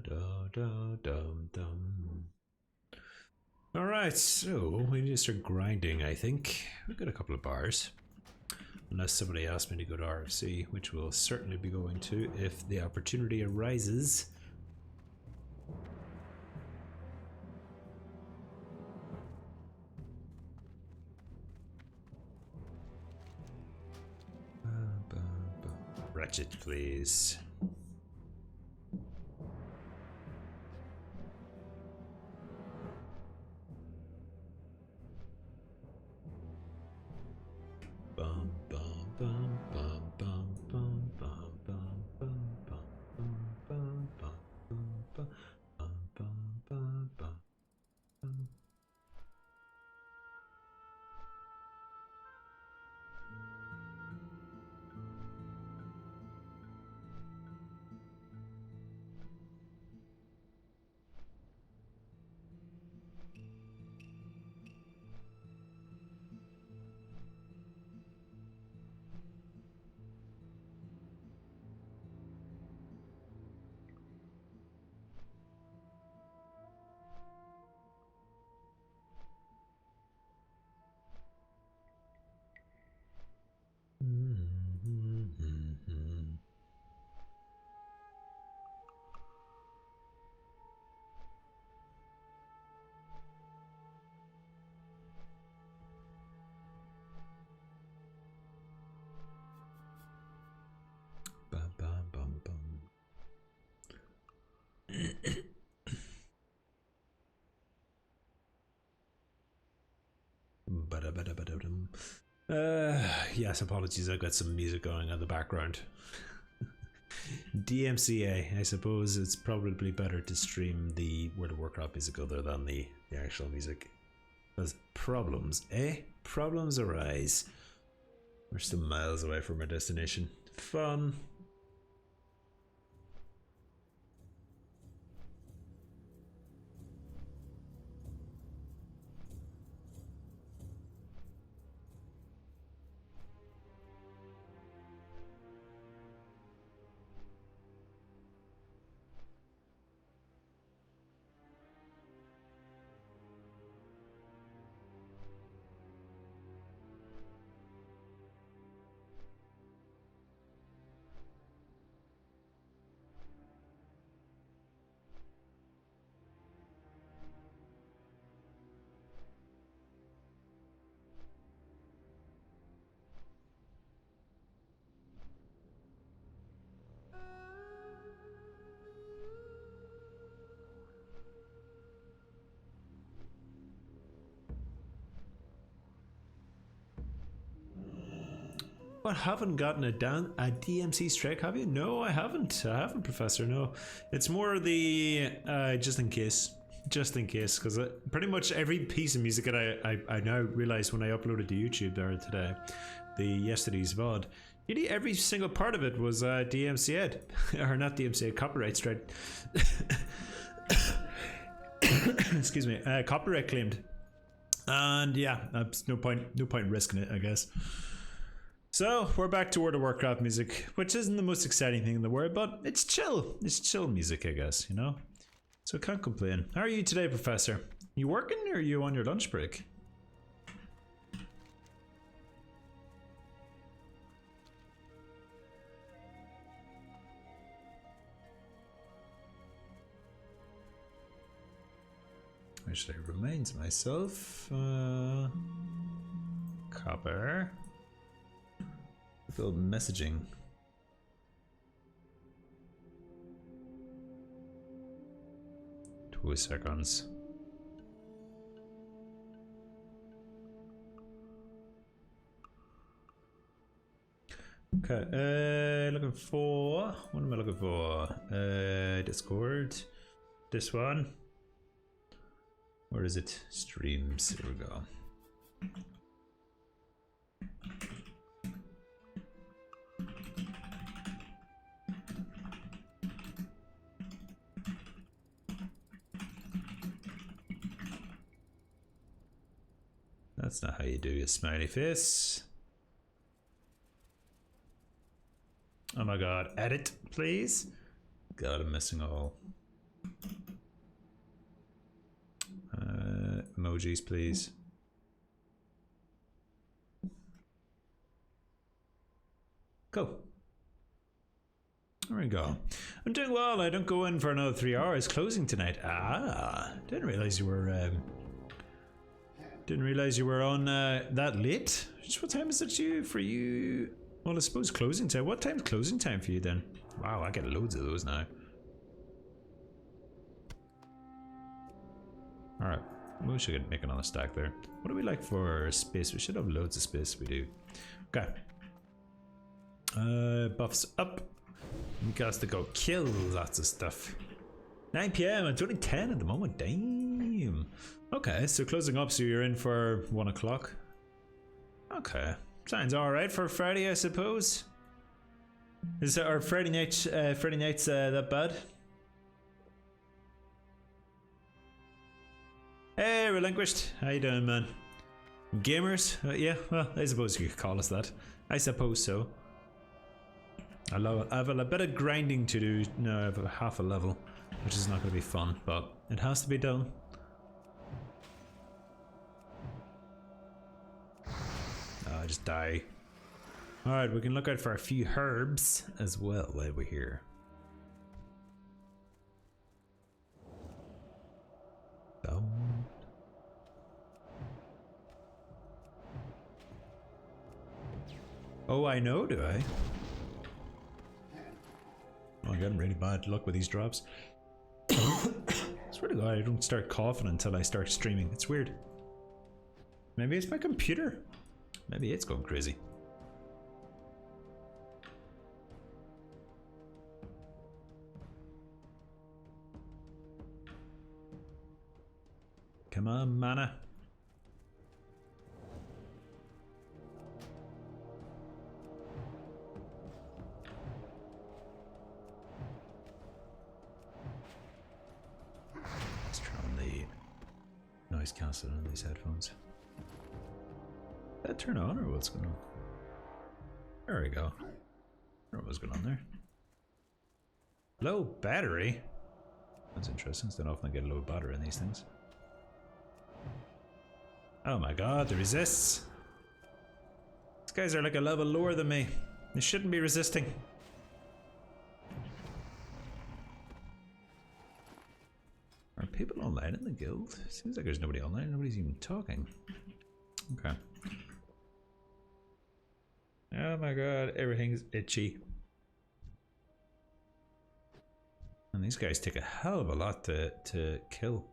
da, da, dum, dum. Alright, so we need to start grinding, I think. We've got a couple of bars. Unless somebody asked me to go to RFC, which we'll certainly be going to if the opportunity arises. Ratchet, please. Bum bum bum bum bum bum bum bum bum bum bum bum bum bum bum bum. Bum bum bum bum. Yes, apologies, I've got some music going on the background. DMCA, I suppose it's probably better to stream the World of Warcraft music other than the actual music. Because problems, Problems arise. We're still miles away from our destination. Fun. What, haven't gotten a DMC strike, have you? No, I haven't, Professor, no. It's more the, just in case, because pretty much every piece of music that I now realize when I uploaded to YouTube there today, yesterday's VOD, nearly every single part of it was DMCA'd, or not DMCA'd, copyright strike. Excuse me, copyright claimed. And yeah, that's no point risking it, I guess. So we're back to World of Warcraft music, which isn't the most exciting thing in the world, but it's chill. It's chill music, I guess, you know? So I can't complain. How are you today, Professor? You working or are you on your lunch break? Where should I remind myself? Copper. Build messaging. Two seconds. Okay, looking for, what am I looking for? Discord. This one. Where is it? Streams. Here we go. That's not how you do your smiley face. Oh my god, edit, please. God, I'm missing all. Emojis, please. Cool. There we go. I'm doing well. I don't go in for another 3 hours. Closing tonight. Ah, didn't realize you were. Didn't realize you were on that late. Just what time is it for you? Well, I suppose closing time. What time's closing time for you then? Wow, I get loads of those now. All right, we should make another stack there. What do we like for space? We should have loads of space. We do. Okay. Buffs up. We got to go kill lots of stuff. 9 PM. It's only 10 at the moment. Damn. Okay, so closing up. So you're in for 1 o'clock. Okay, sounds all right for Friday, I suppose. Is our Friday nights that bad? Hey, Relinquished. How you doing, man? Gamers? Yeah, well, I suppose you could call us that. I suppose so. I have a bit of grinding to do. No, I have a half a level, which is not going to be fun, but it has to be done. I just die. Alright, we can look out for a few herbs as well while we're here. Oh, I know, do I? Oh, I'm getting really bad luck with these drops. Swear to God, I don't start coughing until I start streaming. It's weird. Maybe it's my computer. Maybe it's going crazy. Come on, mana. Let's turn on the noise cancelling on these headphones. Did that turn on or what's going on? There we go. I don't know what's going on there. Low battery? That's interesting. Don't often get a low battery in these things. Oh my god, the resists. These guys are like a level lower than me. They shouldn't be resisting. Are people online in the guild? Seems like there's nobody online. Nobody's even talking. Okay. Oh my god, everything's itchy. And these guys take a hell of a lot to kill.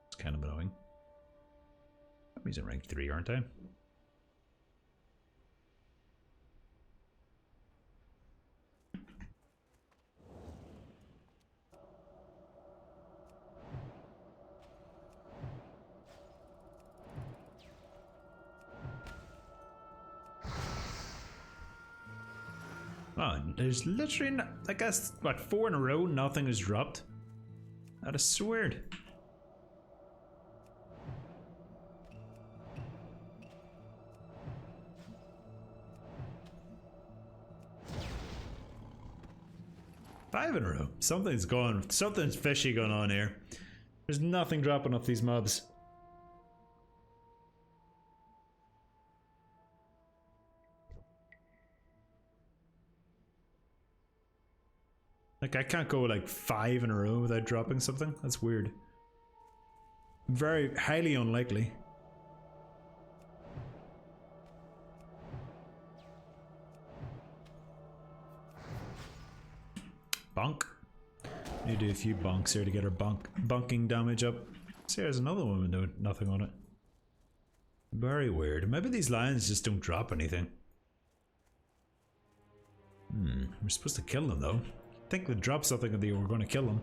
It's kind of annoying. He's in rank 3, aren't I? Oh, there's literally, I guess, what, 4 in a row, nothing is dropped? That is weird. Five in a row. Something's fishy going on here. There's nothing dropping off these mobs. Like, I can't go like 5 in a row without dropping something. That's weird. Very highly unlikely. Bonk. Need to do a few bonks here to get our bonking damage up. See, there's another one with nothing on it. Very weird. Maybe these lions just don't drop anything. We're supposed to kill them though. I think they'd drop something and they were going to kill them.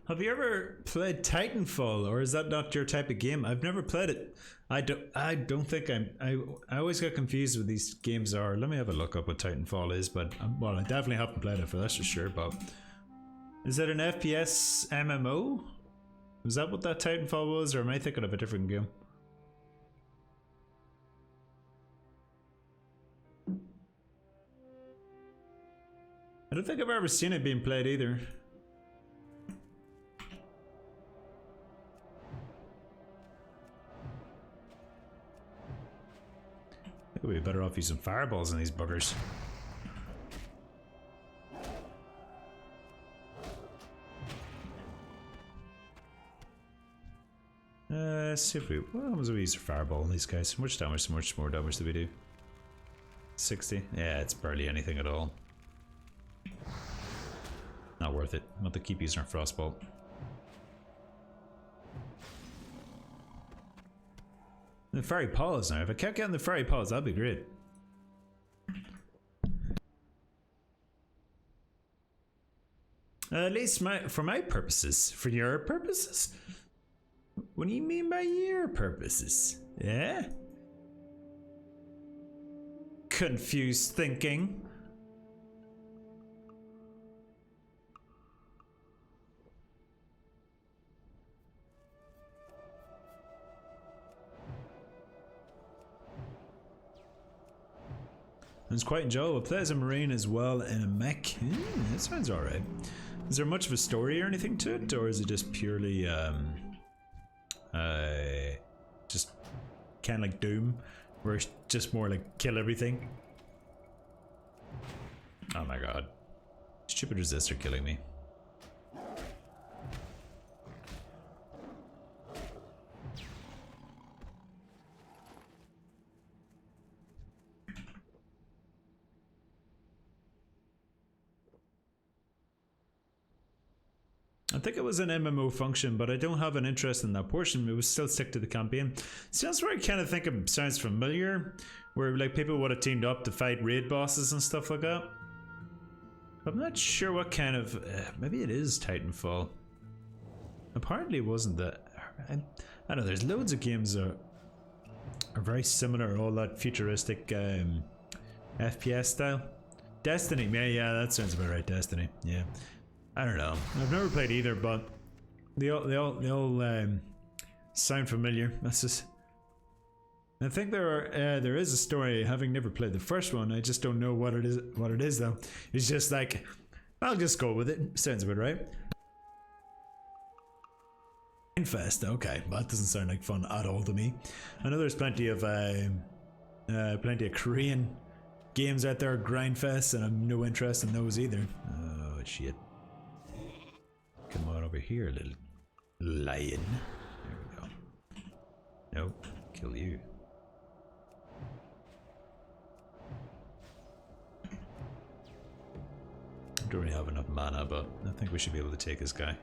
Have you ever played Titanfall, or is that not your type of game? I've never played it. I don't think I always get confused with these games are. Let me have a look up what Titanfall is, but well, I definitely haven't played it for that's for sure. But is it an FPS MMO? Was that what that Titanfall was, or am I thinking of a different game? I don't think I've ever seen it being played either. I think we'd be better off using fireballs in these buggers. Let's see if we. What happens if we use a fireball on these guys? Much damage, much more damage do we do? 60? Yeah, it's barely anything at all. Not worth it. I want to keep using our frostbolt. The fairy paws now. If I kept getting the fairy paws, that'd be great. At least for my purposes. For your purposes? What do you mean by your purposes? Yeah? Confused thinking. It's quite enjoyable. Play as a marine as well in a mech. That sounds alright. Is there much of a story or anything to it, or is it just purely just kind of like Doom, where it's just more like kill everything? Oh my god. Stupid resistor killing me. I think it was an MMO function, but I don't have an interest in that portion. It would still stick to the campaign. Sounds where I kind of think it sounds familiar, where like people would have teamed up to fight raid bosses and stuff like that. I'm not sure what kind of. Maybe it is Titanfall. Apparently, it wasn't that. I don't know. There's loads of games that are very similar, all that futuristic FPS style. Destiny, yeah, that sounds about right. Destiny, yeah. I don't know. I've never played either, but they all sound familiar. That's just. I think there is a story. Having never played the first one, I just don't know what it is. What it is though. It's just like, I'll just go with it. Sounds about right. Grindfest. Okay, that doesn't sound like fun at all to me. I know there's plenty of Korean games out there, Grindfest, and I've no interest in those either. Oh shit. Come on over here, little lion. There we go. Nope, kill you. I don't really have enough mana, but I think we should be able to take this guy.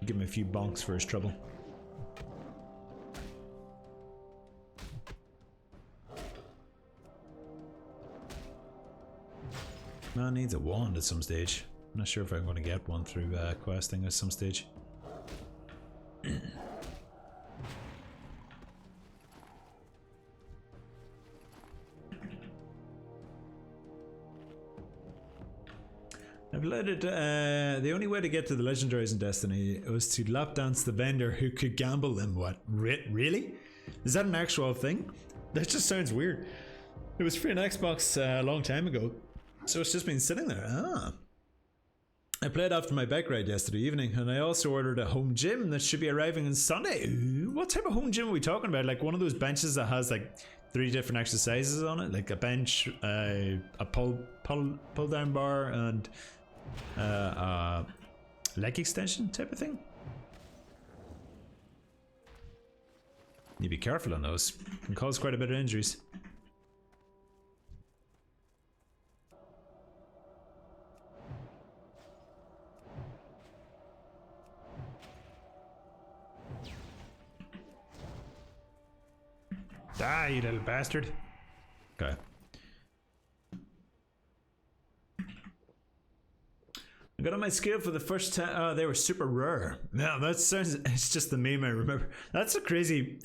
Give him a few bonks for his trouble. Man needs a wand at some stage. I'm not sure if I'm going to get one through questing at some stage. I've let it. The only way to get to the legendaries in Destiny was to lap dance the vendor who could gamble them. What? Really? Is that an actual thing? That just sounds weird. It was free on Xbox a long time ago. So it's just been sitting there. Ah. I played after my bike ride yesterday evening, and I also ordered a home gym that should be arriving on Sunday. Ooh, what type of home gym are we talking about? Like one of those benches that has like 3 different exercises on it, like a bench, a pull down bar, and leg extension type of thing. You be careful on those. Can cause quite a bit of injuries. Die, you little bastard. Okay. I'm got on my scale for the first time. Oh, they were super rare. Yeah, that sounds. It's just the meme I remember. That's a crazy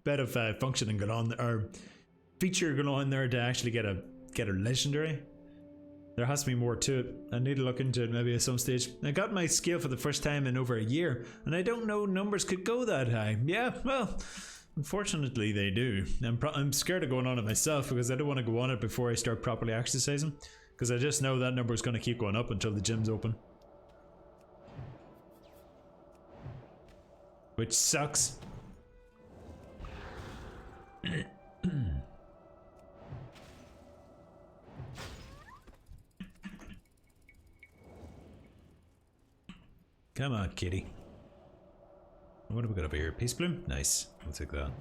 bit of functioning going on, or feature going on there to actually get a legendary. There has to be more to it. I need to look into it maybe at some stage. I got my scale for the first time in over a year, and I don't know numbers could go that high. Yeah, well, unfortunately they do. I'm scared of going on it myself because I don't want to go on it before I start properly exercising. Because I just know that number is going to keep going up until the gym's open. Which sucks. Come on, kitty. What have we got over here? Peace bloom? Nice. I'll take that.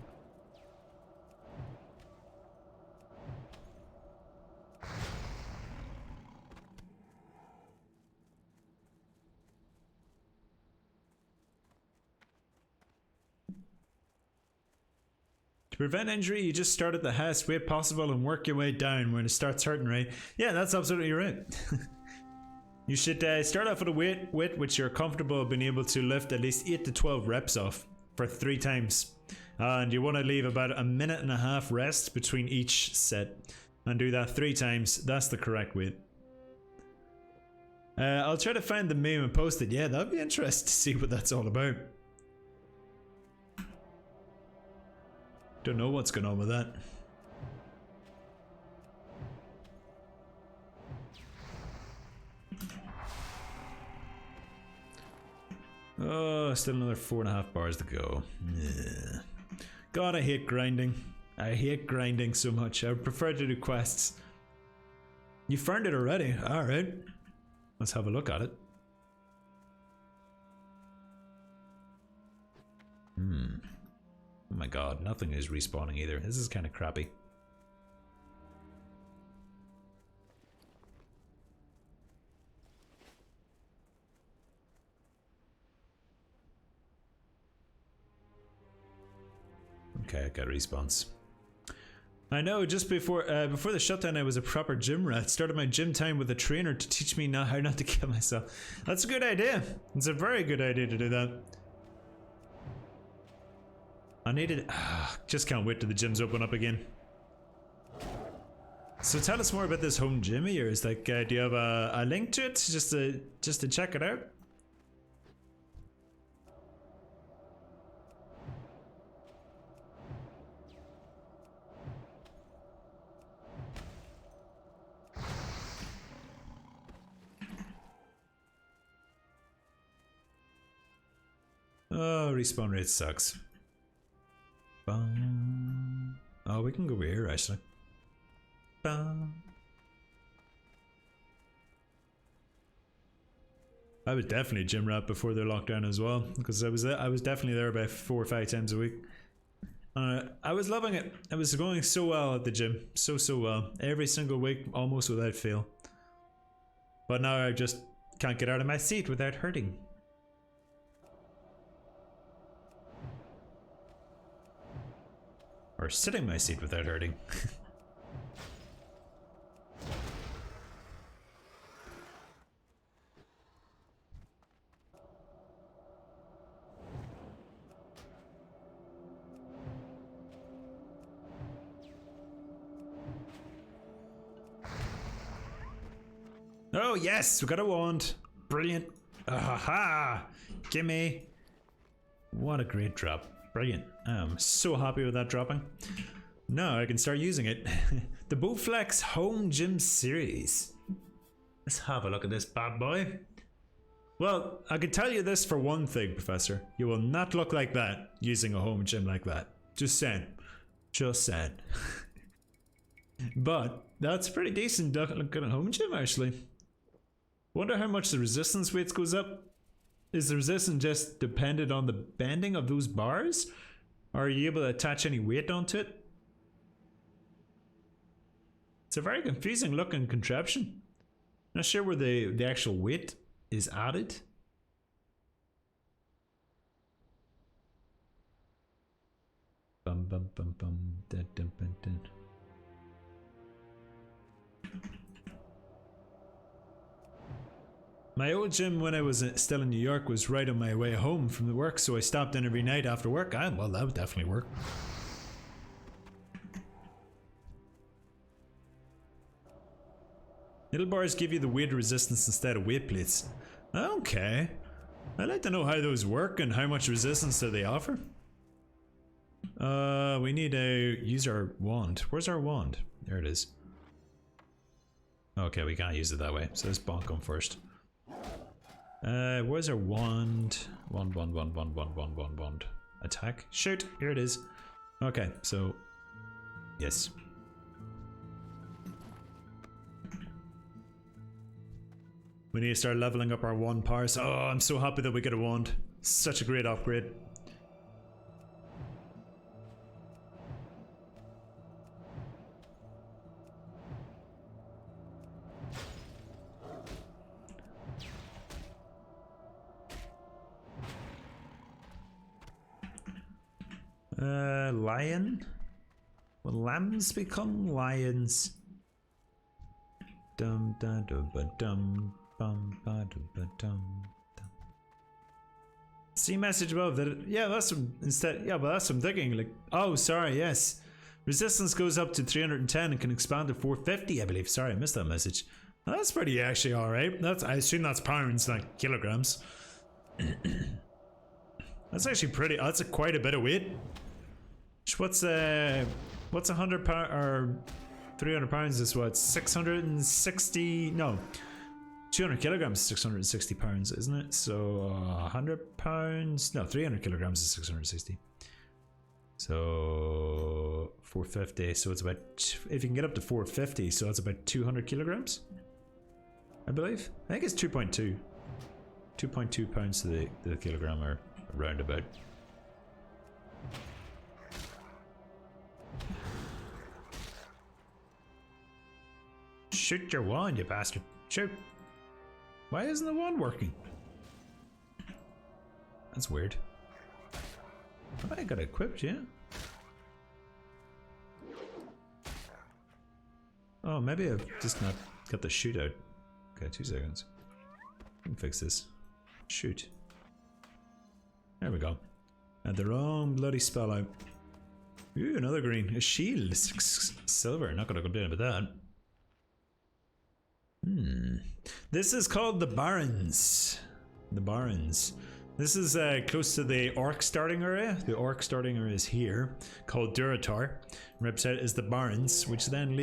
To prevent injury, you just start at the highest weight possible and work your way down when it starts hurting, right? Yeah, that's absolutely right. You should start off with a weight which you're comfortable being able to lift at least 8 to 12 reps off for 3 times. And you want to leave about a minute and a half rest between each set. And do that 3 times. That's the correct weight. I'll try to find the meme and post it. Yeah, that'd be interesting to see what that's all about. Don't know what's going on with that. Oh, still another 4.5 bars to go. Yeah. God, I hate grinding. I hate grinding so much. I would prefer to do quests. You found it already? Alright. Let's have a look at it. Oh my god, nothing is respawning either. This is kind of crappy. Okay, I got respawns. I know, just before the shutdown I was a proper gym rat. Started my gym time with a trainer to teach me how not to kill myself. That's a good idea. It's a very good idea to do that. I needed... just can't wait till the gyms open up again. So tell us more about this home gym of yours. Like, do you have a link to it just to check it out? Oh, respawn rate sucks. Oh, we can go over here actually. I was definitely gym rat before their lockdown as well, because I was definitely there about 4 or 5 times a week. I was loving it. It was going so well at the gym, so well, every single week, almost without fail. But now I just can't get out of my seat without hurting. Or sitting in my seat without hurting. Oh yes, we got a wand. Brilliant. Aha! Gimme. What a great drop. Brilliant. I'm so happy with that dropping. Now I can start using it. The Bowflex Home Gym Series. Let's have a look at this bad boy. Well, I can tell you this for one thing, Professor. You will not look like that using a home gym like that. Just saying. Just saying. But that's pretty decent looking at home gym actually. Wonder how much the resistance weights goes up. Is the resistance just dependent on the bending of those bars? Or are you able to attach any weight onto it? It's a very confusing looking contraption. Not sure where the actual weight is added. Bum bum bum bum dun, dun, dun, dun. My old gym when I was still in New York was right on my way home from the work, so I stopped in every night after work. Well, that would definitely work. Little bars give you the weight resistance instead of weight plates. Okay. I'd like to know how those work and how much resistance do they offer. We need to use our wand. Where's our wand? There it is. Okay, we can't use it that way, so let's bonk them first. Where's our wand? Wand. Attack. Shoot! Here it is. Okay, so yes. We need to start leveling up our wand powers. Oh, I'm so happy that we get a wand. Such a great upgrade. Lion? Will lambs become lions? Dum da dum ba dum bum ba dum ba dum. See message above that. Yeah, that's instead. Yeah, but that's what I'm thinking. Like, oh, sorry. Yes, resistance goes up to 310 and can expand to 450. I believe. Sorry, I missed that message. Well, that's pretty actually all right. That's I assume that's pounds, not kilograms. That's actually pretty. That's quite a bit of weight. What's 100 pound or 300 pounds is what 660? No, 200 kilograms is 660 pounds, isn't it? So 100 pounds, no, 300 kilograms is 660. So 450. So it's about, if you can get up to 450, so it's about 200 kilograms, I believe. I think it's 2.2 pounds to the kilogram, or roundabout. Shoot your wand, you bastard. Shoot. Why isn't the wand working? That's weird. I got it equipped, yeah. Oh, maybe I've just not got the shoot out. Okay, 2 seconds. I can fix this. Shoot. There we go. Had the wrong bloody spell out. Ooh, another green. A shield. Silver. Not gonna complain about that. This is called the Barrens. The Barrens. This is close to the orc starting area. The orc starting area is here, called Duratar. Represented as the Barrens, which then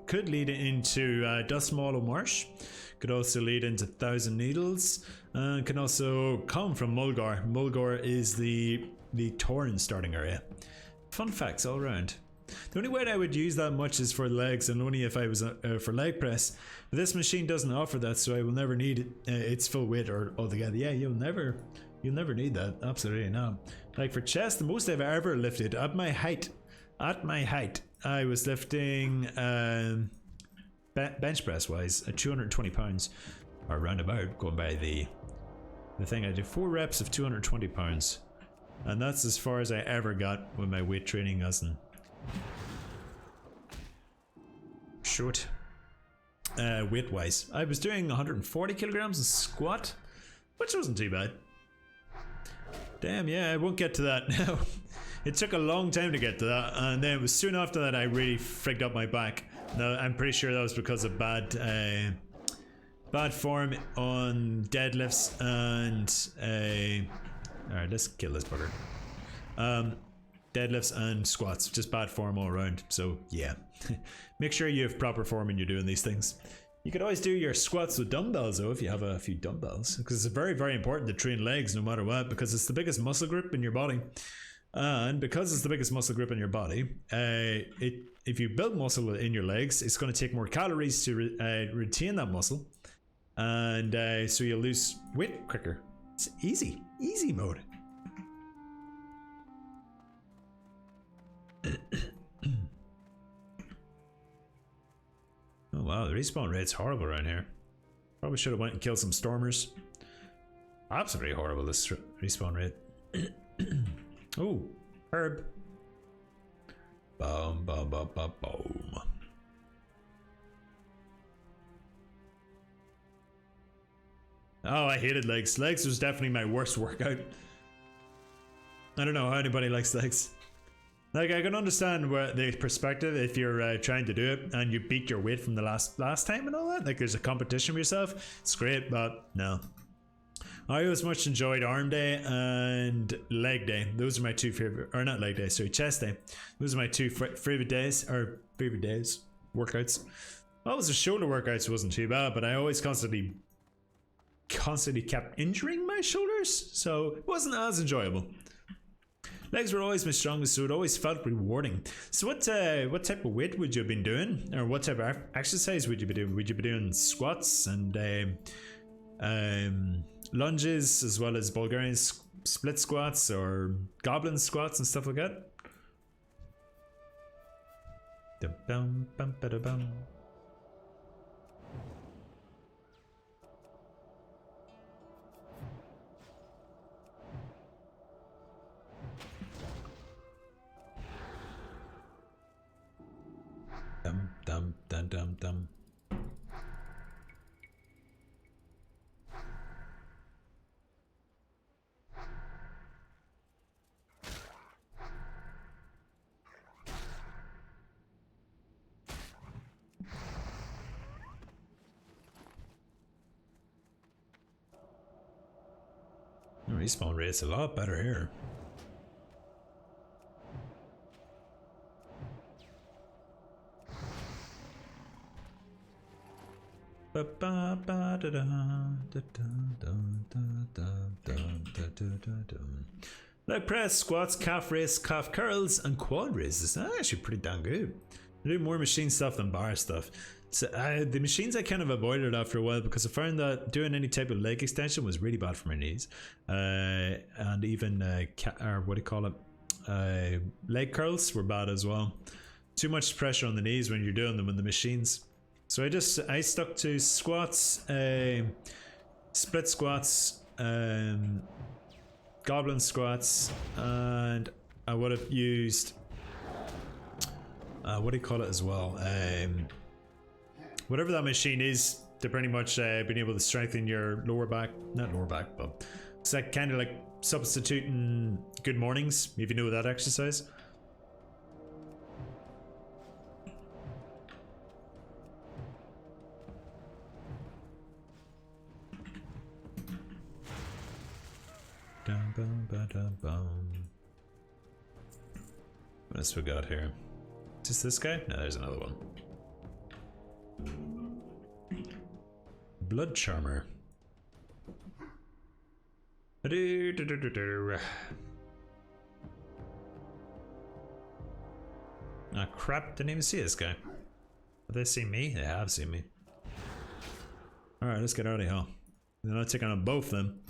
could lead into Dustmallow Marsh. Could also lead into Thousand Needles. Can also come from Mulgar. Mulgar is the Torrent starting area. Fun facts all around. The only way I would use that much is for legs, and only if I was for leg press. But this machine doesn't offer that, so I will never need its full weight or altogether. Yeah, you'll never need that. Absolutely not. Like for chest, the most I've ever lifted at my height, I was lifting bench press wise at 220 pounds, or roundabout, going by the thing. I did 4 reps of 220 pounds, and that's as far as I ever got with my weight training as in short. Weight wise, I was doing 140 kilograms in squat, which wasn't too bad. Damn, yeah, I won't get to that now. It took a long time to get to that, and then it was soon after that I really frigged up my back. Now I'm pretty sure that was because of bad form on deadlifts and alright, let's kill this bugger. Deadlifts and squats, just bad form all around. So yeah, make sure you have proper form when you're doing these things. You could always do your squats with dumbbells though, if you have a few dumbbells, because it's very, very important to train legs no matter what, because it's the biggest muscle group in your body. And because it's the biggest muscle group in your body, if you build muscle in your legs, it's going to take more calories to retain that muscle, and so you'll lose weight quicker. It's easy mode. Oh wow, the respawn rate's horrible around here. Probably should have went and killed some stormers. Absolutely horrible, this respawn rate. Oh, herb. Boom, boom, boom, boom, boom. Oh, I hated legs. Legs was definitely my worst workout. I don't know how anybody likes legs. Like, I can understand where the perspective if you're trying to do it and you beat your weight from the last time and all that. Like, there's a competition with yourself. It's great, but no. I always much enjoyed arm day and leg day. Those are my two favorite, or not leg day, sorry, chest day. Those are my two favorite days, workouts. Always the shoulder workouts wasn't too bad, but I always constantly kept injuring my shoulders, so it wasn't as enjoyable. Legs were always my strongest, so it always felt rewarding. So what type of weight would you have been doing, or what type of exercise would you be doing? Would you be doing squats and lunges as well as Bulgarian split squats or goblin squats and stuff like that? Dum dum dum dum. Respawn rate's a lot better here. Leg press, squats, calf raise, calf curls, and quad raises. That's actually pretty damn good. I do more machine stuff than bar stuff. So the machines I kind of avoided after a while because I found that doing any type of leg extension was really bad for my knees, and even or what do you call it, leg curls were bad as well. Too much pressure on the knees when you're doing them in the machines. So I stuck to squats, split squats, goblin squats, and I would have used what do you call it as well? Whatever that machine is, to pretty much being able to strengthen your lower back, not lower back, but it's like kind of like substituting good mornings, if you know that exercise. What else we got here? Just this guy? No, there's another one. Blood Charmer. Ah, crap, didn't even see this guy. Have they seen me? They have seen me. Alright, let's get out of here. Then I'll take on both of them.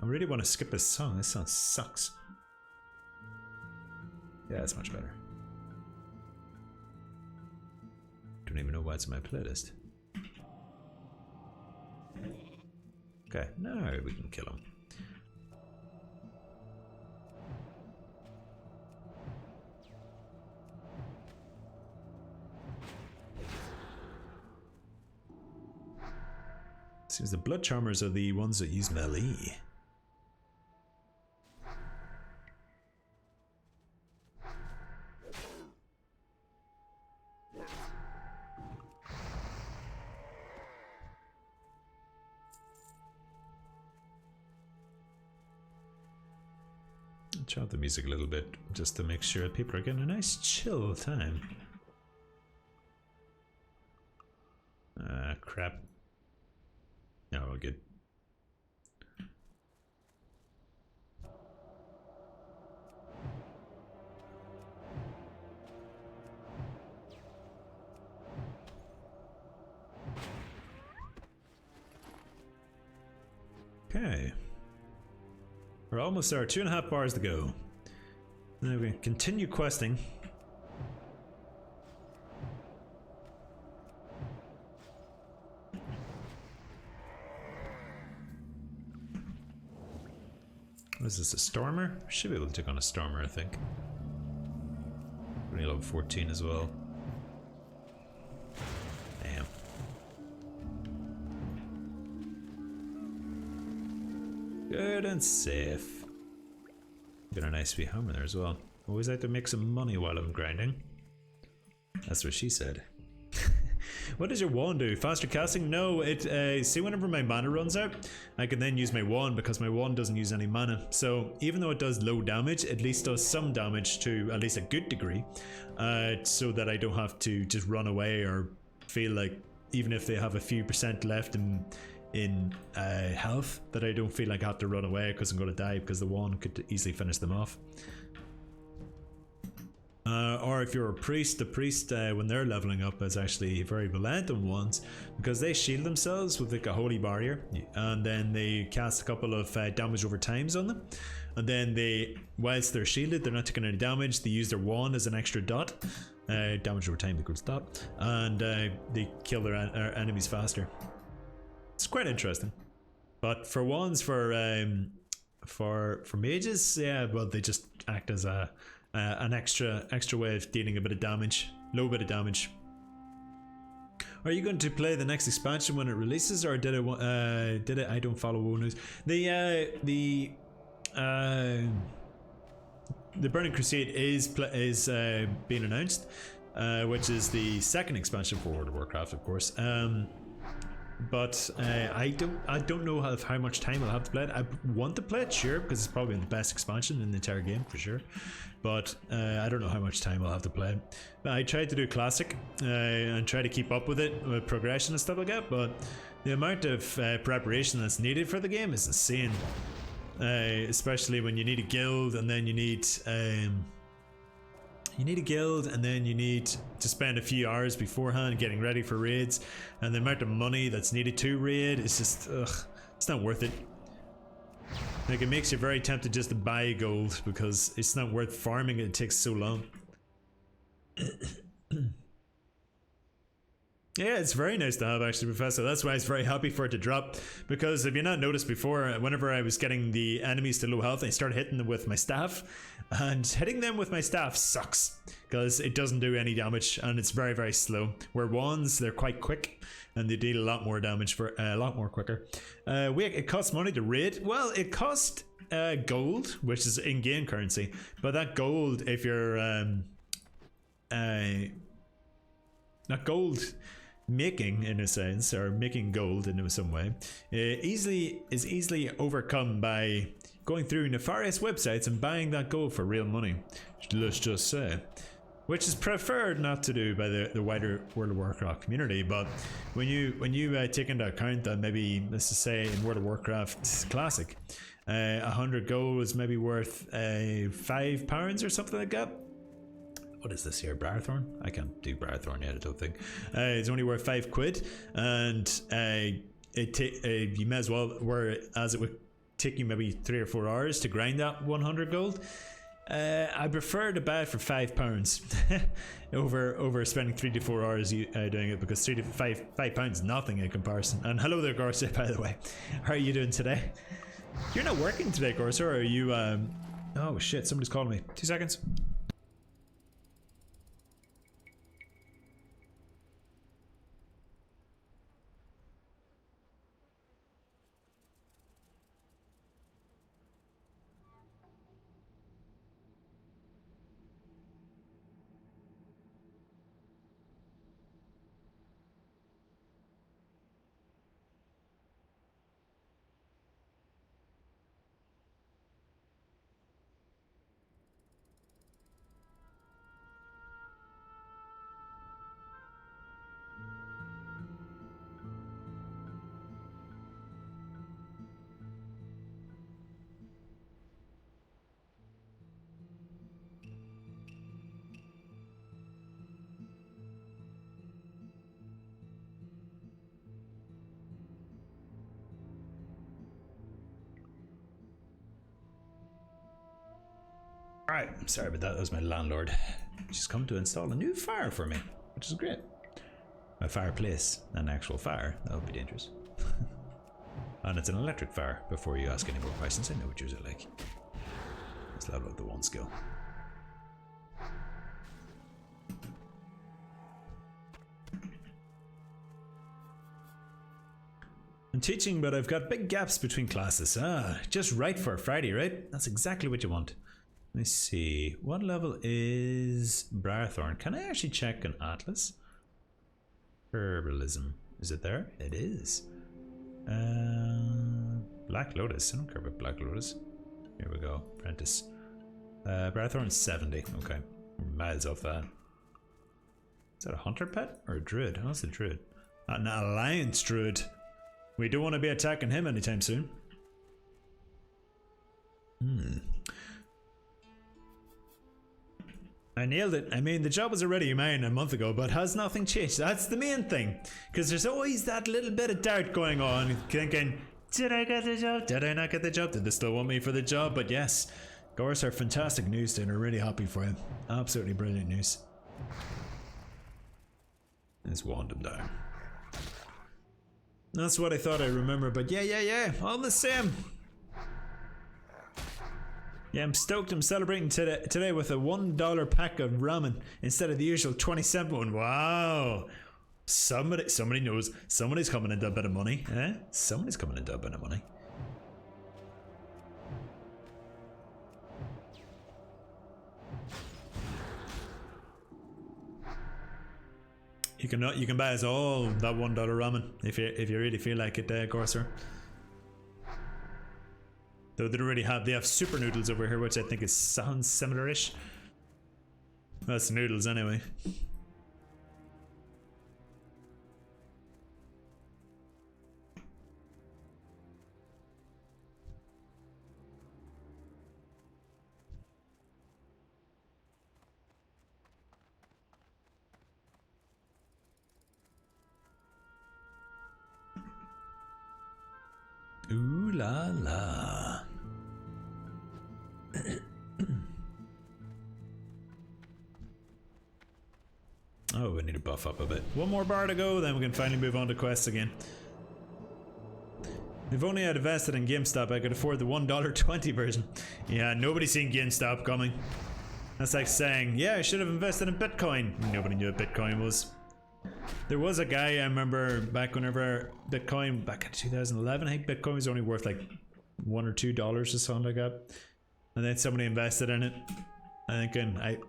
I really want to skip this song. This song sucks. Yeah, it's much better. Don't even know why it's in my playlist. Okay, now we can kill him. Seems the blood charmers are the ones that use melee. Chop the music a little bit just to make sure people are getting a nice chill time. Ah, crap. No, we're good. Okay. We're almost there, 2.5 bars to go. Now we continue questing. What is this, a Stormer? Should be able to take on a Stormer, I think. Only level 14 as well. Damn. Good and safe. Got a nice wee hammer there as well. Always like to make some money while I'm grinding. That's what she said. What does your wand do? Faster casting? No, it see, whenever my mana runs out, I can then use my wand because my wand doesn't use any mana. So even though it does low damage, it at least does some damage to at least a good degree, so that I don't have to just run away or feel like, even if they have a few % left in health, that I don't feel like I have to run away because I'm going to die, because the wand could easily finish them off. Or if you're a priest, the priest, when they're leveling up, is actually very reliant on wands, because they shield themselves with like a holy barrier, and then they cast a couple of damage over times on them, and then they, whilst they're shielded, they're not taking any damage, they use their wand as an extra dot, damage over time equals dot, and they kill their enemies faster. It's quite interesting. But for wands, for mages, yeah, well, they just act as an extra way of dealing a bit of damage, low bit of damage. Are you going to play the next expansion when it releases, or did it? I don't follow WoW news. The Burning Crusade is being announced, which is the second expansion for World of Warcraft, of course. But I don't know how much time I'll have to play it. I want to play it, sure, because it's probably the best expansion in the entire game for sure. But I don't know how much time I'll have to play it. I tried to do classic and try to keep up with it, with progression and stuff like that. But the amount of preparation that's needed for the game is insane. Especially when you need a guild, and then you need a guild, and then you need to spend a few hours beforehand getting ready for raids, and the amount of money that's needed to raid is just, it's not worth it. Like, it makes you very tempted just to buy gold, because it's not worth farming it takes so long. Yeah, it's very nice to have, actually, Professor. That's why I was very happy for it to drop, because if you not noticed before, whenever I was getting the enemies to low health, I started hitting them with my staff, and hitting them with my staff sucks, because it doesn't do any damage, and it's very, very slow. Where wands, they're quite quick, and they deal a lot more damage for a lot more quicker. It costs money to raid. Well, it cost gold, which is in-game currency, but that gold, if you're not gold making, in a sense, or making gold in some way, is easily overcome by going through nefarious websites and buying that gold for real money, let's just say, which is preferred not to do by the wider World of Warcraft community. But when you take into account that maybe, let's just say, in World of Warcraft Classic, 100 gold is maybe worth £5 or something like that. What is this here? Briarthorn? I can't do Briarthorn yet, I don't think. It's only worth £5, and you may as well, whereas it would take you maybe 3 or 4 hours to grind that 100 gold. I prefer to buy it for £5 over spending 3 to 4 hours doing it, because £5 is nothing in comparison. And hello there, Gorsa, by the way. How are you doing today? You're not working today, Gorsa, or are you? Oh shit! Somebody's calling me. 2 seconds. Alright, I'm sorry about that. That was my landlord. She's come to install a new fire for me, which is great. A fireplace, an actual fire. That would be dangerous. And it's an electric fire. Before you ask any more questions, I know what yours are like. Let's level up the one skill. I'm teaching, but I've got big gaps between classes. Ah, just right for a Friday, right? That's exactly what you want. Let me see. What level is Briarthorn? Can I actually check an atlas? Herbalism. Is it there? It is. Black Lotus. I don't care about Black Lotus. Here we go. Apprentice. Briarthorn 70. Okay. We're miles off that. Is that a hunter pet or a druid? Oh, it's a druid. An alliance druid. We don't want to be attacking him anytime soon. I nailed it. I mean, the job was already mine a month ago, but has nothing changed? That's the main thing. Because there's always that little bit of doubt going on, thinking, did I get the job? Did I not get the job? Did they still want me for the job? But yes, Gorse are fantastic news, and we're really happy for him. Absolutely brilliant news. Let's wand him down. That's what I thought I remember, but yeah, all the same. Yeah, I'm stoked. I'm celebrating today with a $1 pack of ramen instead of the usual 20-cent one. Wow. Somebody knows. Somebody's coming into a bit of money. Eh? Somebody's coming into a bit of money. You can buy us all that $1 ramen if you really feel like it, Corsair. Though they don't really have, they have super noodles over here, which I think sounds similar-ish. That's noodles anyway. Ooh la la. Oh, we need to buff up a bit. One more bar to go, then we can finally move on to quests again. If only I'd invested in GameStop, I could afford the $1.20 version. Yeah, nobody's seen GameStop coming. That's like saying, yeah, I should have invested in Bitcoin. Nobody knew what Bitcoin was. There was a guy I remember back whenever Bitcoin, back in 2011, I think Bitcoin was only worth like $1 or $2 or something like that. And then somebody invested in it.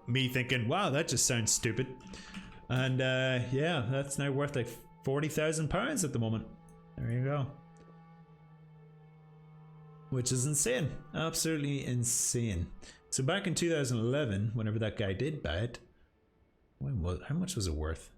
Me thinking, wow, that just sounds stupid. And yeah, that's now worth like £40,000 at the moment. There you go. Which is insane. Absolutely insane. So back in 2011, whenever that guy did buy it, how much was it worth?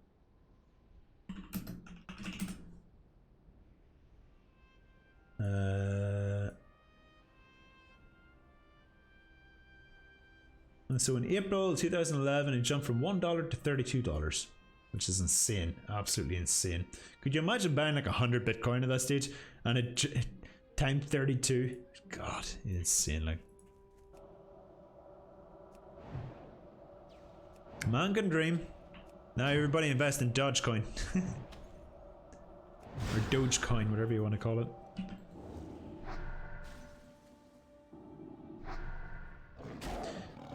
So in April 2011, it jumped from $1 to $32, which is insane, absolutely insane. Could you imagine buying like 100 Bitcoin at that stage and it times 32? God, insane. Like, man can dream. Now everybody invest in Dogecoin. Or Dogecoin, whatever you want to call it.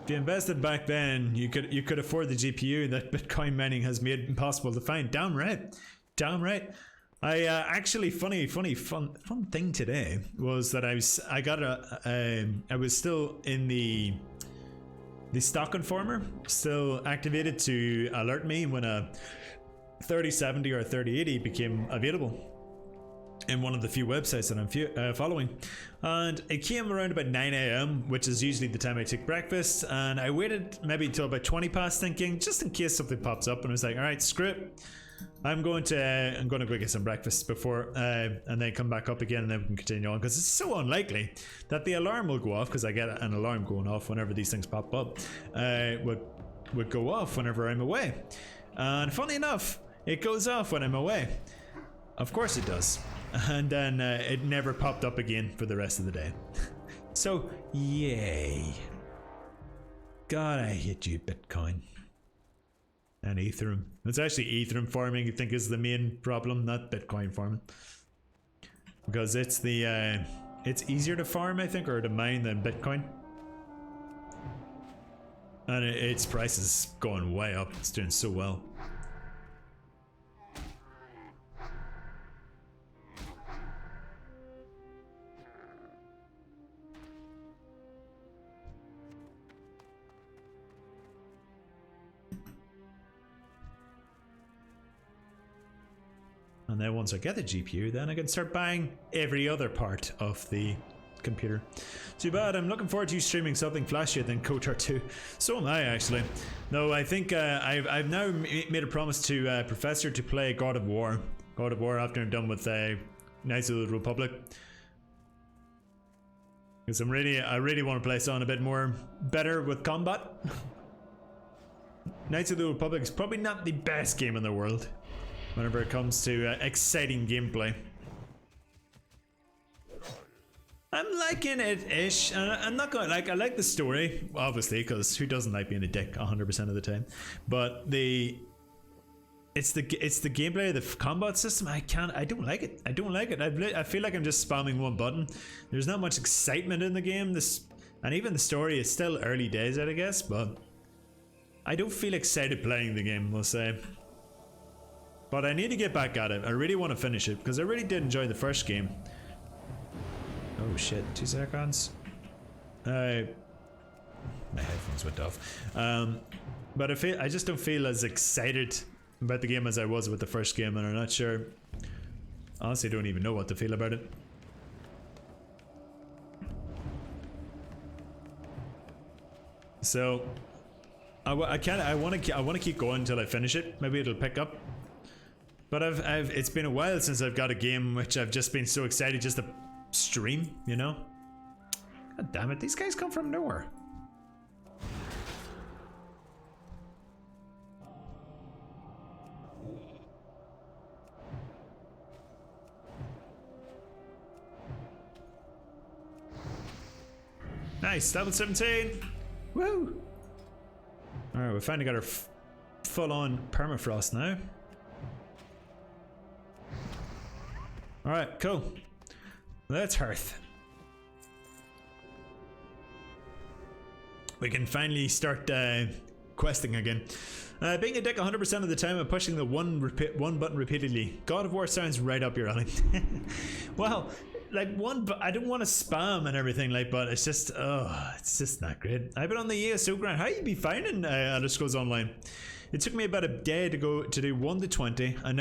If you invested back then, you could afford the GPU that Bitcoin mining has made impossible to find. Damn right. Damn right. I actually fun thing today was that I was still in the stock informer, still activated to alert me when a 3070 or 3080 became available in one of the few websites that I'm following. And it came around about 9 AM, which is usually the time I take breakfast, and I waited maybe until about 20 past thinking, just in case something pops up, and I was like, alright, screw it. I'm going to go get some breakfast before and then come back up again, and then we can continue on, because it's so unlikely that the alarm will go off, because I get an alarm going off whenever these things pop up, would go off whenever I'm away. And funny enough, it goes off when I'm away. Of course it does. And then it never popped up again for the rest of the day. So, yay. God, I hate you, Bitcoin. And Ethereum. It's actually Ethereum farming I think is the main problem, not Bitcoin farming. Because it's it's easier to farm, I think, or to mine than Bitcoin. And its price is going way up. It's doing so well. And then once I get the GPU, then I can start buying every other part of the computer. Too bad. I'm looking forward to you streaming something flashier than KOTOR 2. So am I, actually. No, I think I've now made a promise to Professor to play God of War. God of War after I'm done with Knights of the Republic. Because I really want to play something a bit more better with combat. Knights of the Republic is probably not the best game in the world whenever it comes to exciting gameplay. I'm liking it-ish. I'm not going like I like the story, obviously, because who doesn't like being a dick 100% of the time? But it's the gameplay, the combat system. I don't like it. I don't like it. I feel like I'm just spamming one button. There's not much excitement in the game. And even the story is still early days, I guess. But I don't feel excited playing the game, we'll say. But I need to get back at it. I really want to finish it because I really did enjoy the first game. Oh shit, 2 seconds. My headphones went off. But I just don't feel as excited about the game as I was with the first game, and I'm not sure. Honestly, don't even know what to feel about it. So I want to keep going until I finish it. Maybe it'll pick up. But it's been a while since I've got a game which I've just been so excited just to stream, you know? God damn it, these guys come from nowhere. Nice, level 17! Woo! Alright, we finally got our full-on permafrost now. Alright, cool. That's Hearth. We can finally start questing again. Being a dick 100% of the time and pushing the one button repeatedly. God of War sounds right up your alley. Well, like I don't want to spam and everything, like, but it's just not great. I've been on the ESO grind. How you be finding Elder Scrolls Online? It took me about a day to do 1 to 20, and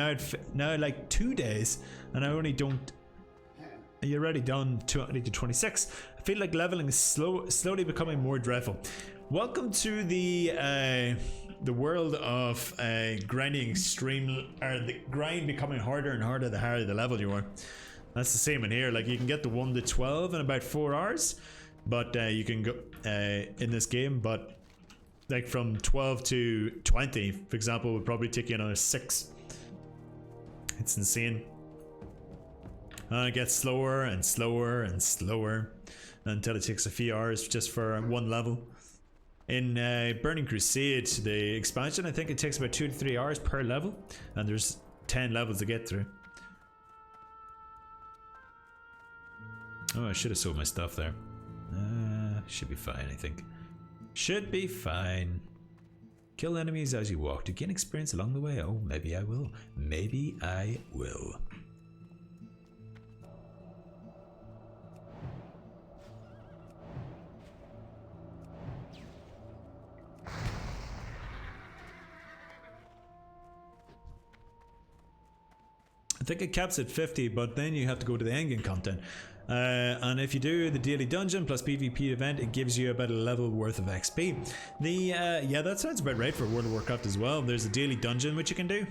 now like 2 days, and I only don't. You're already done 20 to 26. I feel like leveling is slowly becoming more dreadful. Welcome to the world of grinding extreme, or the grind becoming harder and harder the higher the level you are. That's the same in here. Like you can get the 1 to 12 in about 4 hours, but you can go in this game. But like from 12 to 20, for example, would probably take you another 6. It's insane. It gets slower and slower and slower until it takes a few hours just for one level. In Burning Crusade, the expansion, I think it takes about 2 to 3 hours per level, and there's 10 levels to get through. Oh, I should have sold my stuff there. Should be fine, I think. Should be fine. Kill enemies as you walk to gain experience along the way. Oh, maybe I will. Maybe I will. I think it caps at 50, but then you have to go to the endgame content. And if you do the daily dungeon plus PvP event, it gives you about a level worth of XP. Yeah, that sounds about right for World of Warcraft as well. There's a daily dungeon which you can do,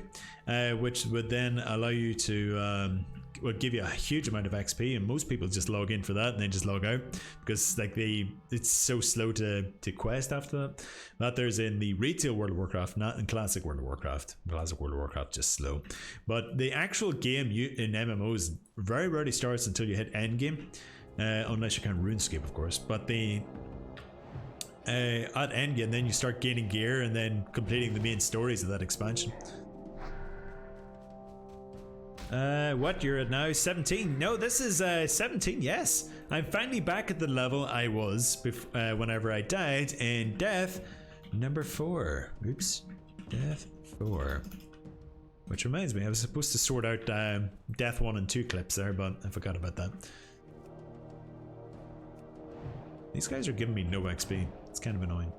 which would then allow you to would give you a huge amount of XP, and most people just log in for that and then just log out because like it's so slow to quest after that. That there's in the retail World of Warcraft, not in classic World of Warcraft. Classic World of Warcraft just slow, but the actual game in MMOs very rarely starts until you hit endgame, unless you count RuneScape, of course. But the at endgame, then you start gaining gear and then completing the main stories of that expansion. What, you're at now 17? No, this is 17, yes. I'm finally back at the level I was whenever I died in Death number 4. Oops. Death 4. Which reminds me, I was supposed to sort out Death 1 and 2 clips there, but I forgot about that. These guys are giving me no XP. It's kind of annoying.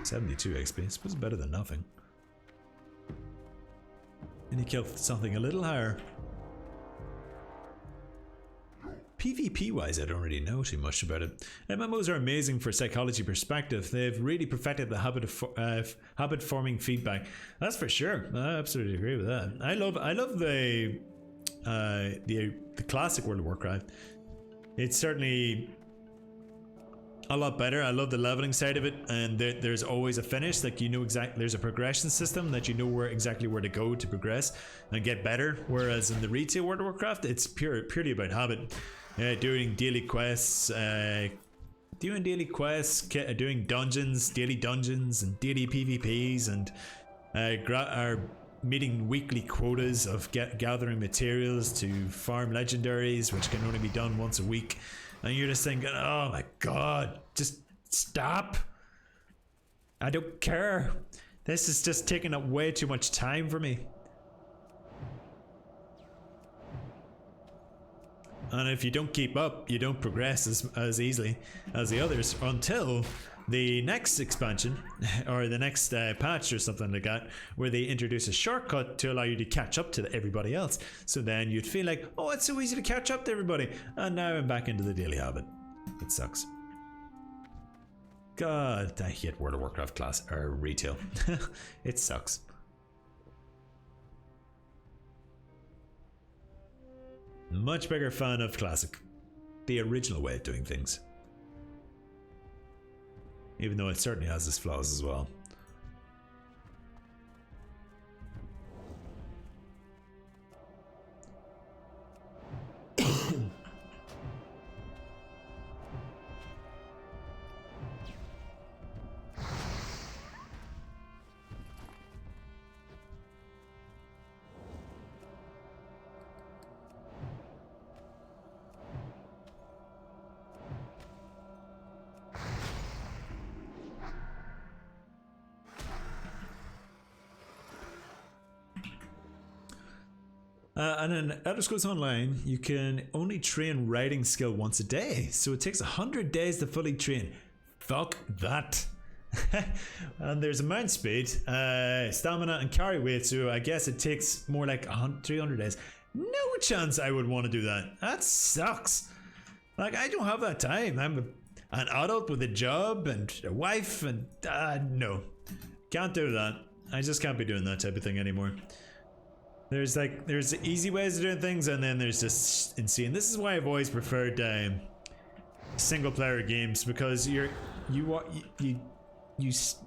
72 XP. I suppose it's better than nothing. And you kill something a little higher. PvP wise, I don't really know too much about it. MMOs are amazing for psychology perspective. They've really perfected the habit forming feedback. That's for sure. I absolutely agree with that. I love the classic World of Warcraft. It's certainly a lot better. I love the leveling side of it, and there's always a finish. Like, you know exactly, there's a progression system that you know exactly where to go to progress and get better. Whereas in the retail World of Warcraft, it's purely about habit. Doing daily quests, doing dungeons, daily dungeons, and daily PvPs, and meeting weekly quotas of gathering materials to farm legendaries, which can only be done once a week. And you're just thinking, oh my god, just stop. I don't care. This is just taking up way too much time for me. And if you don't keep up, you don't progress as easily as the others until the next expansion or the next patch or something like that, where they introduce a shortcut to allow you to catch up to everybody else. So then you'd feel like, oh, it's so easy to catch up to everybody. And now I'm back into the daily habit. It sucks. God, I hate World of Warcraft class or retail. It sucks. Much bigger fan of classic, the original way of doing things, even though it certainly has its flaws as well. And in Elder Scrolls Online, you can only train riding skill once a day, so it takes 100 days to fully train. Fuck that. And there's a mount speed, stamina, and carry weight, so I guess it takes more like 300 days. No chance I would want to do that. That sucks. Like, I don't have that time. I'm an adult with a job and a wife, and no. Can't do that. I just can't be doing that type of thing anymore. There's easy ways of doing things, and then there's just insane. This is why I've always preferred single player games, because you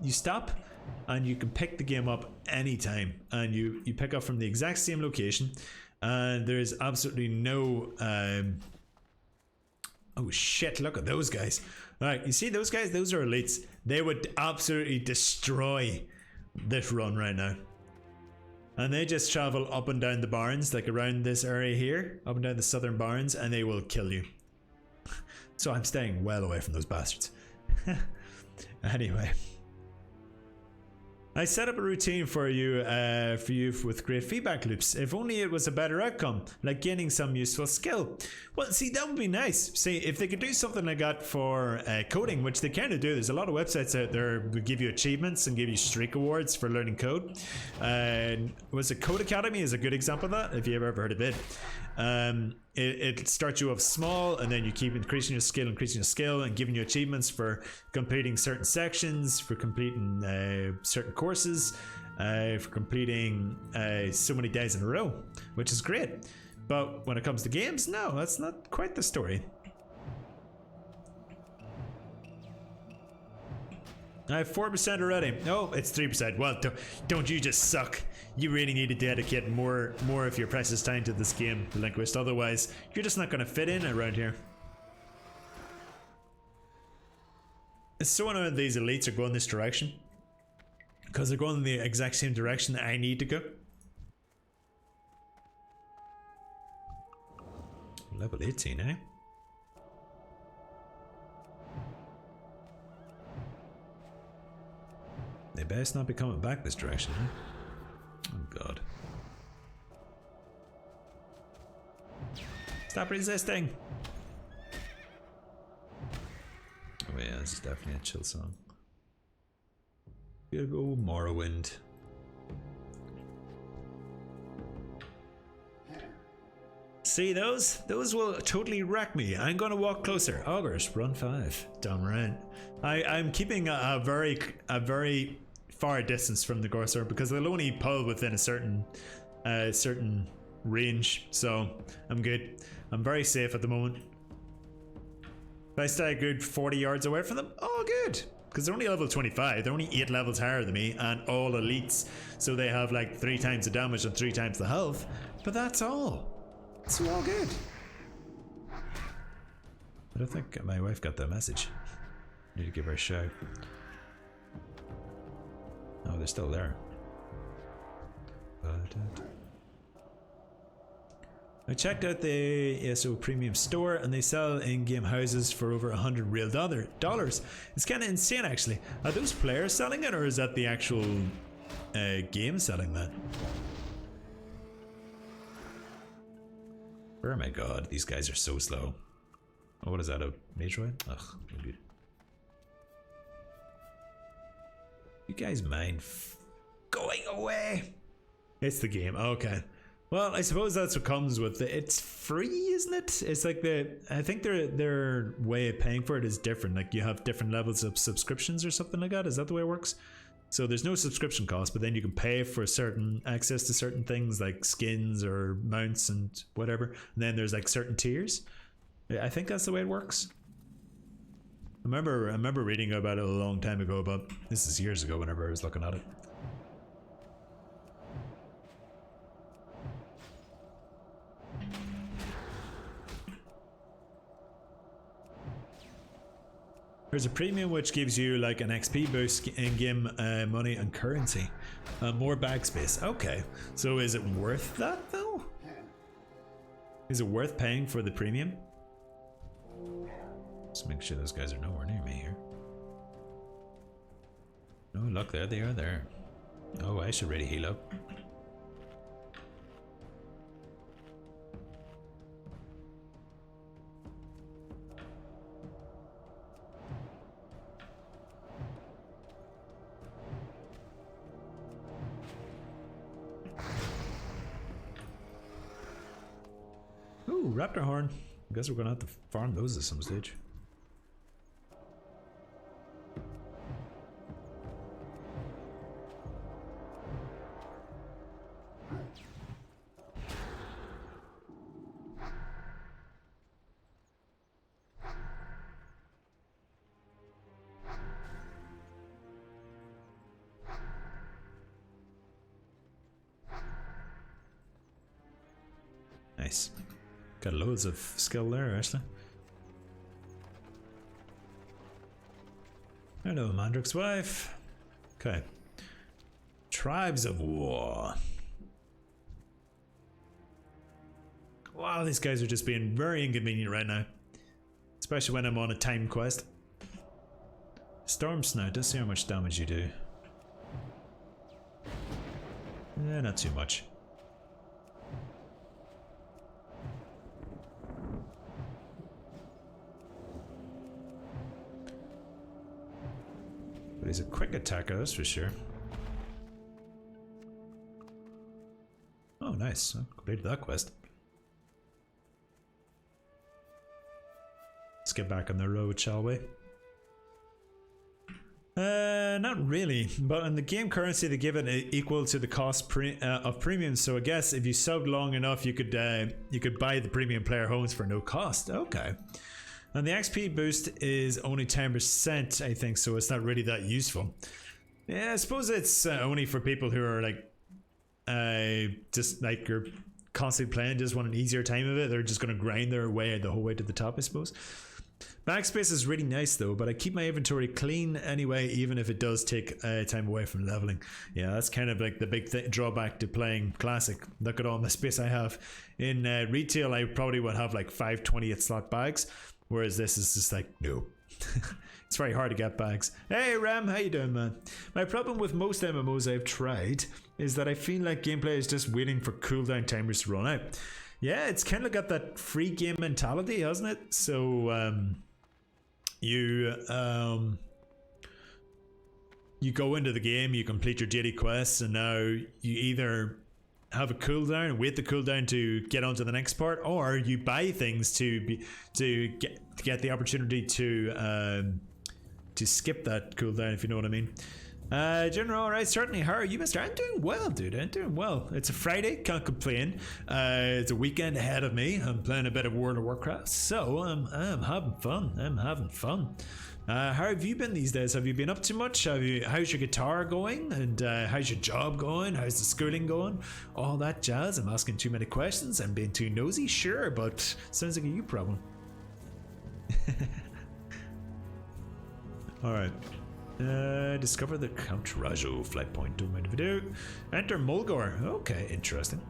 stop and you can pick the game up anytime, and you pick up from the exact same location, and there's absolutely no oh shit, look at those guys. Alright, you see those guys? Those are elites. They would absolutely destroy this run right now. And they just travel up and down the barns, like around this area here, up and down the southern barns, and they will kill you. So I'm staying well away from those bastards. Anyway, I set up a routine for you with great feedback loops. If only it was a better outcome, like gaining some useful skill. Well, see, that would be nice. See, if they could do something like that for coding, which they kind of do. There's a lot of websites out there that give you achievements and give you streak awards for learning code. Was it Code Academy is a good example of that, if you ever heard of it. It starts you off small, and then you keep increasing your skill, and giving you achievements for completing certain sections, for completing certain courses, for completing so many days in a row, which is great. But when it comes to games, no, that's not quite the story. I have 4% already. No, it's 3%. Well, don't you just suck? You really need to dedicate more of your precious time to this game, Linguist. Otherwise, you're just not going to fit in around here. It's so annoying these elites are going this direction, because they're going in the exact same direction that I need to go. Level 18, eh? They best not be coming back this direction, huh? Oh god. Stop resisting! Oh yeah, this is definitely a chill song. Good old Morrowind. See those? Those will totally wreck me. I'm gonna walk closer. Augers, run 5. Damn right. I'm keeping a very far distance from the Gorsor because they'll only pull within a certain range. So I'm good. I'm very safe at the moment. If I stay a good 40 yards away from them, oh good. Because they're only level 25, they're only 8 levels higher than me, and all elites. So they have like 3 times the damage and 3 times the health. But that's all. So all good. I don't think my wife got that message. Need to give her a shout. Oh, they're still there. I checked out the ESO Premium store and they sell in-game houses for over $100 real dollars. It's kind of insane actually. Are those players selling it or is that the actual game selling that? Oh my god, these guys are so slow. Oh, what is that, a Mage ride? Ugh, no good. You guys mind going away? It's the game, okay. Well, I suppose that's what comes with it. It's free, isn't it? It's like I think their way of paying for it is different. Like you have different levels of subscriptions or something like that. Is that the way it works? So there's no subscription cost, but then you can pay for certain access to certain things like skins or mounts and whatever. And then there's like certain tiers. I think that's the way it works. I remember reading about it a long time ago, but this is years ago whenever I was looking at it. There's a premium which gives you like an XP boost in-game money and currency. More bag space. Okay. So is it worth that though? Is it worth paying for the premium? Just make sure those guys are nowhere near me here. Oh look, there they are there. Oh, I should really heal up. Ooh, raptor horn. I guess we're gonna have to farm those at some stage. Nice. Got loads of skill there, actually. Hello, Mandrick's wife. Okay. Tribes of War. Wow, these guys are just being very inconvenient right now. Especially when I'm on a time quest. Storm Snout, let's see how much damage you do. Yeah, not too much. But he's a quick attacker, that's for sure. Oh, nice. I completed that quest. Let's get back on the road, shall we? Not really, but in the game currency they give it equal to the cost of premium. So I guess if you subbed long enough, you could buy the premium player homes for no cost. Okay. And the XP boost is only 10%, I think, so it's not really that useful. Yeah, I suppose it's only for people who are like, just like you're constantly playing, just want an easier time of it. They're just going to grind their way the whole way to the top, I suppose. Backspace is really nice though, but I keep my inventory clean anyway, even if it does take time away from leveling. Yeah, that's kind of like the big drawback to playing Classic. Look at all the space I have. In retail, I probably would have like 5 28 slot bags. Whereas this is just like, no. It's very hard to get bags. Hey Ram, how you doing, man? My problem with most MMOs I've tried is that I feel like gameplay is just waiting for cooldown timers to run out. Yeah, it's kind of got that free game mentality, hasn't it? So you go into the game, you complete your daily quests, and now you either have a cooldown, wait the cooldown to get onto the next part, or you buy things to get the opportunity to skip that cooldown, if you know what I mean. General, alright, certainly. How are you, mister? I'm doing well, dude. I'm doing well. It's a Friday, can't complain. It's a weekend ahead of me. I'm playing a bit of World of Warcraft, so I'm having fun. I'm having fun. How have you been these days? Have you been up to much? How's your guitar going? And how's your job going? How's the schooling going? All that jazz. I'm asking too many questions. I'm being too nosy, sure, but sounds like a you problem. Alright. Discover the Count Rajo flight point. Don't mind if I do. Enter Mulgore. Okay, interesting.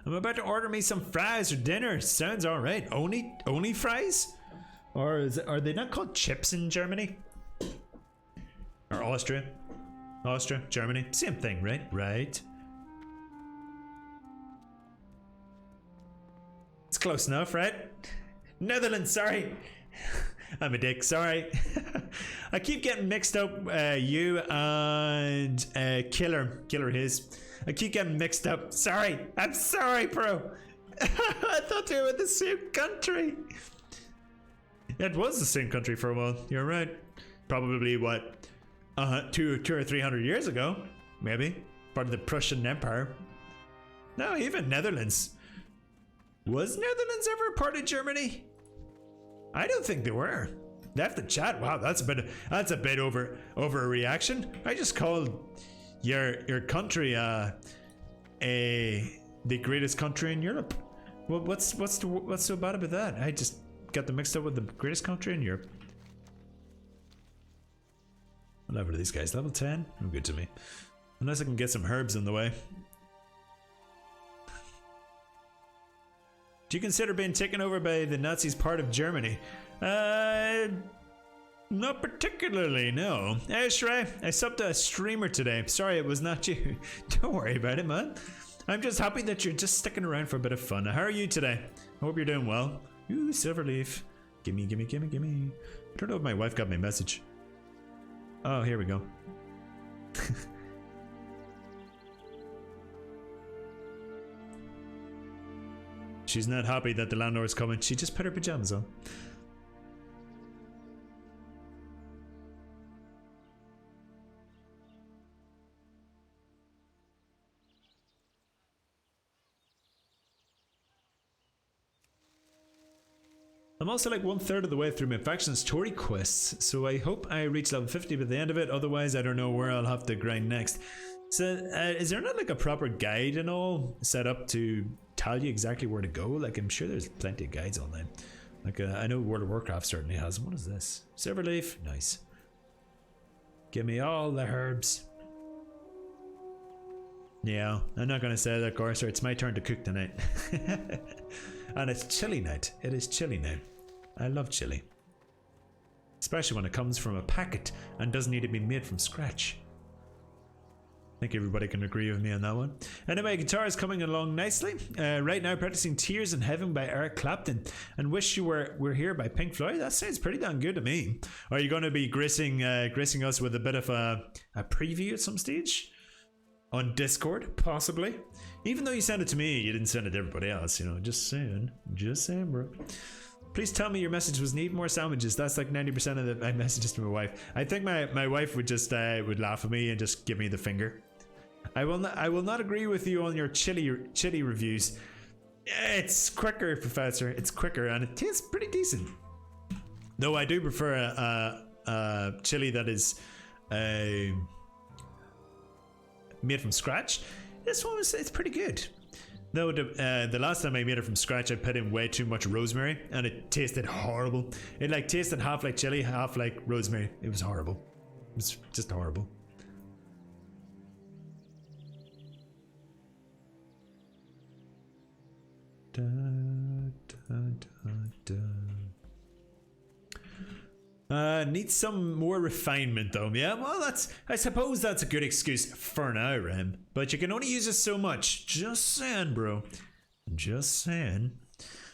I'm about to order me some fries for dinner. Sounds alright. Only fries? Or are they not called chips in Germany? Or Austria? Austria, Germany. Same thing, right? Right. It's close enough, right? Netherlands, sorry. I'm a dick, sorry. I keep getting mixed up, you and Killer his. I keep getting mixed up. Sorry. I'm sorry, bro. I thought they were the same country. It was the same country for a while. You're right. Probably, what, 200 or 300 years ago? Maybe. Part of the Prussian Empire. No, even Netherlands. Was Netherlands ever part of Germany? I don't think they were. Left the chat. Wow, that's a bit over a reaction. I just called your country the greatest country in Europe. Well, what's so bad about that? I just got them mixed up with the greatest country in Europe. What level are these guys? Level 10? No good to me. Unless I can get some herbs in the way. Do you consider being taken over by the Nazis part of Germany? Not particularly, no. Hey Shrey, I subbed to a streamer today. Sorry it was not you. Don't worry about it, man. I'm just happy that you're just sticking around for a bit of fun. How are you today? I hope you're doing well. Ooh, Silverleaf. Gimme. I don't know if my wife got my message. Oh, here we go. She's not happy that the landlord's coming. She just put her pajamas on. I'm also like 1/3 of the way through my factions Tory quests, so I hope I reach level 50 by the end of it. Otherwise, I don't know where I'll have to grind next. So, is there not like a proper guide and all set up to tell you exactly where to go? Like, I'm sure there's plenty of guides online. Like, I know World of Warcraft certainly has. What is this? Silverleaf? Nice. Give me all the herbs. Yeah, I'm not gonna say that, Gorser. It's my turn to cook tonight. And it's chilly night. It is chilly now. I love chili. Especially when it comes from a packet and doesn't need to be made from scratch. I think everybody can agree with me on that one. Anyway, guitar is coming along nicely. Right now, practicing Tears in Heaven by Eric Clapton and Wish You Were Here by Pink Floyd. That sounds pretty damn good to me. Are you going to be gracing us with a bit of a preview at some stage? On Discord, possibly. Even though you sent it to me, you didn't send it to everybody else, you know. Just saying, bro. Please tell me your message was need more sandwiches. That's like 90% of my messages to my wife. I think my wife would just would laugh at me and just give me the finger. I will not agree with you on your chili reviews. It's quicker, Professor. It's quicker and it tastes pretty decent. Though I do prefer a chili that is made from scratch. This one it's pretty good. Though the last time I made it from scratch, I put in way too much rosemary and it tasted horrible. It like tasted half like chili, half like rosemary. It was horrible. It was just horrible. Da, da, da, da. Needs some more refinement though. Yeah, well I suppose that's a good excuse for now, Rem. But you can only use it so much. Just saying, bro. Just saying.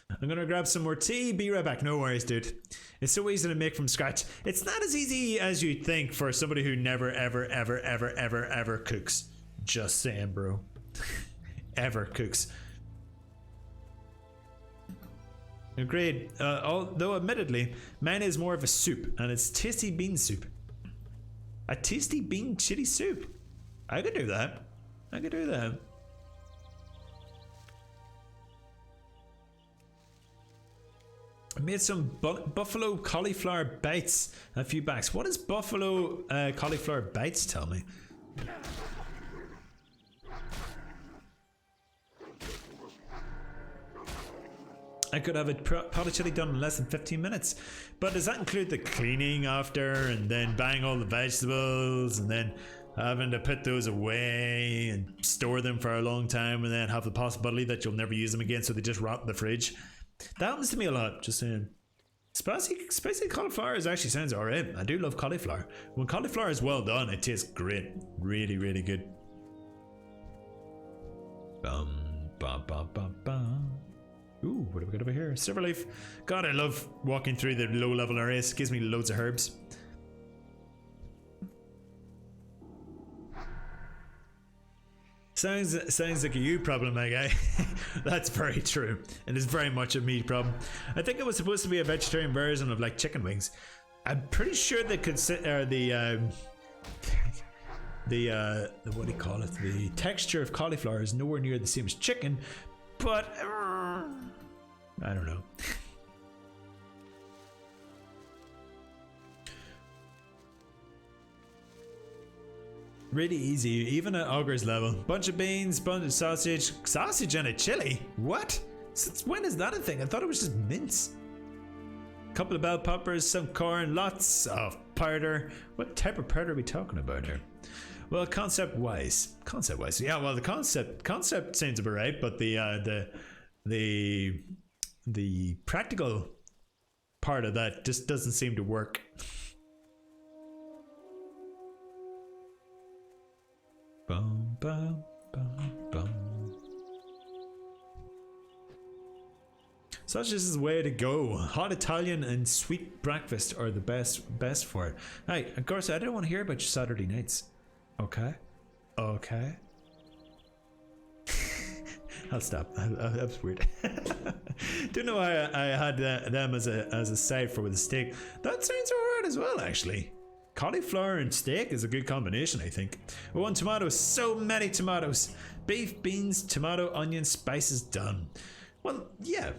I'm gonna grab some more tea, be right back. No worries, dude. It's so easy to make from scratch. It's not as easy as you'd think for somebody who never, ever, ever, ever, ever, ever cooks. Just saying, bro. Ever cooks. Agreed. Although, admittedly, mine is more of a soup, and it's tasty bean soup. A tasty bean chili soup. I could do that. I could do that. I made some buffalo cauliflower bites a few backs. What is buffalo cauliflower bites? Tell me. I could have a pot of chili done in less than 15 minutes. But does that include the cleaning after and then buying all the vegetables and then having to put those away and store them for a long time and then have the possibility that you'll never use them again so they just rot in the fridge? That happens to me a lot, just saying. Spicy cauliflower actually sounds alright. I do love cauliflower. When cauliflower is well done, it tastes great. Really, really good. Bum, bum, bum, bum, bum. Ooh, what do we got over here? Silverleaf. God, I love walking through the low level areas. It gives me loads of herbs. Sounds like a you problem, my guy. That's very true. It is very much a me problem. I think it was supposed to be a vegetarian version of like chicken wings. I'm pretty sure they could sit the what do you call it? The texture of cauliflower is nowhere near the same as chicken, but I don't know. Really easy, even at Ogre's level. Bunch of beans, bunch of sausage. Sausage and a chili? What? Since when is that a thing? I thought it was just mince. Couple of bell peppers, some corn, lots of powder. What type of powder are we talking about here? Well, concept wise, yeah. Well, the concept seems about right, but the practical part of that just doesn't seem to work. Bum, bum, bum, bum. Sausage is the way to go. Hot Italian and sweet breakfast are the best for it. Hey, of course, I don't want to hear about your Saturday nights. Okay. I'll stop. That's weird. Don't know why I had them as a side for with a steak. That sounds alright as well, actually. Cauliflower and steak is a good combination, I think. One tomato, so many tomatoes. Beef, beans, tomato, onion, spices, done. Well, yeah,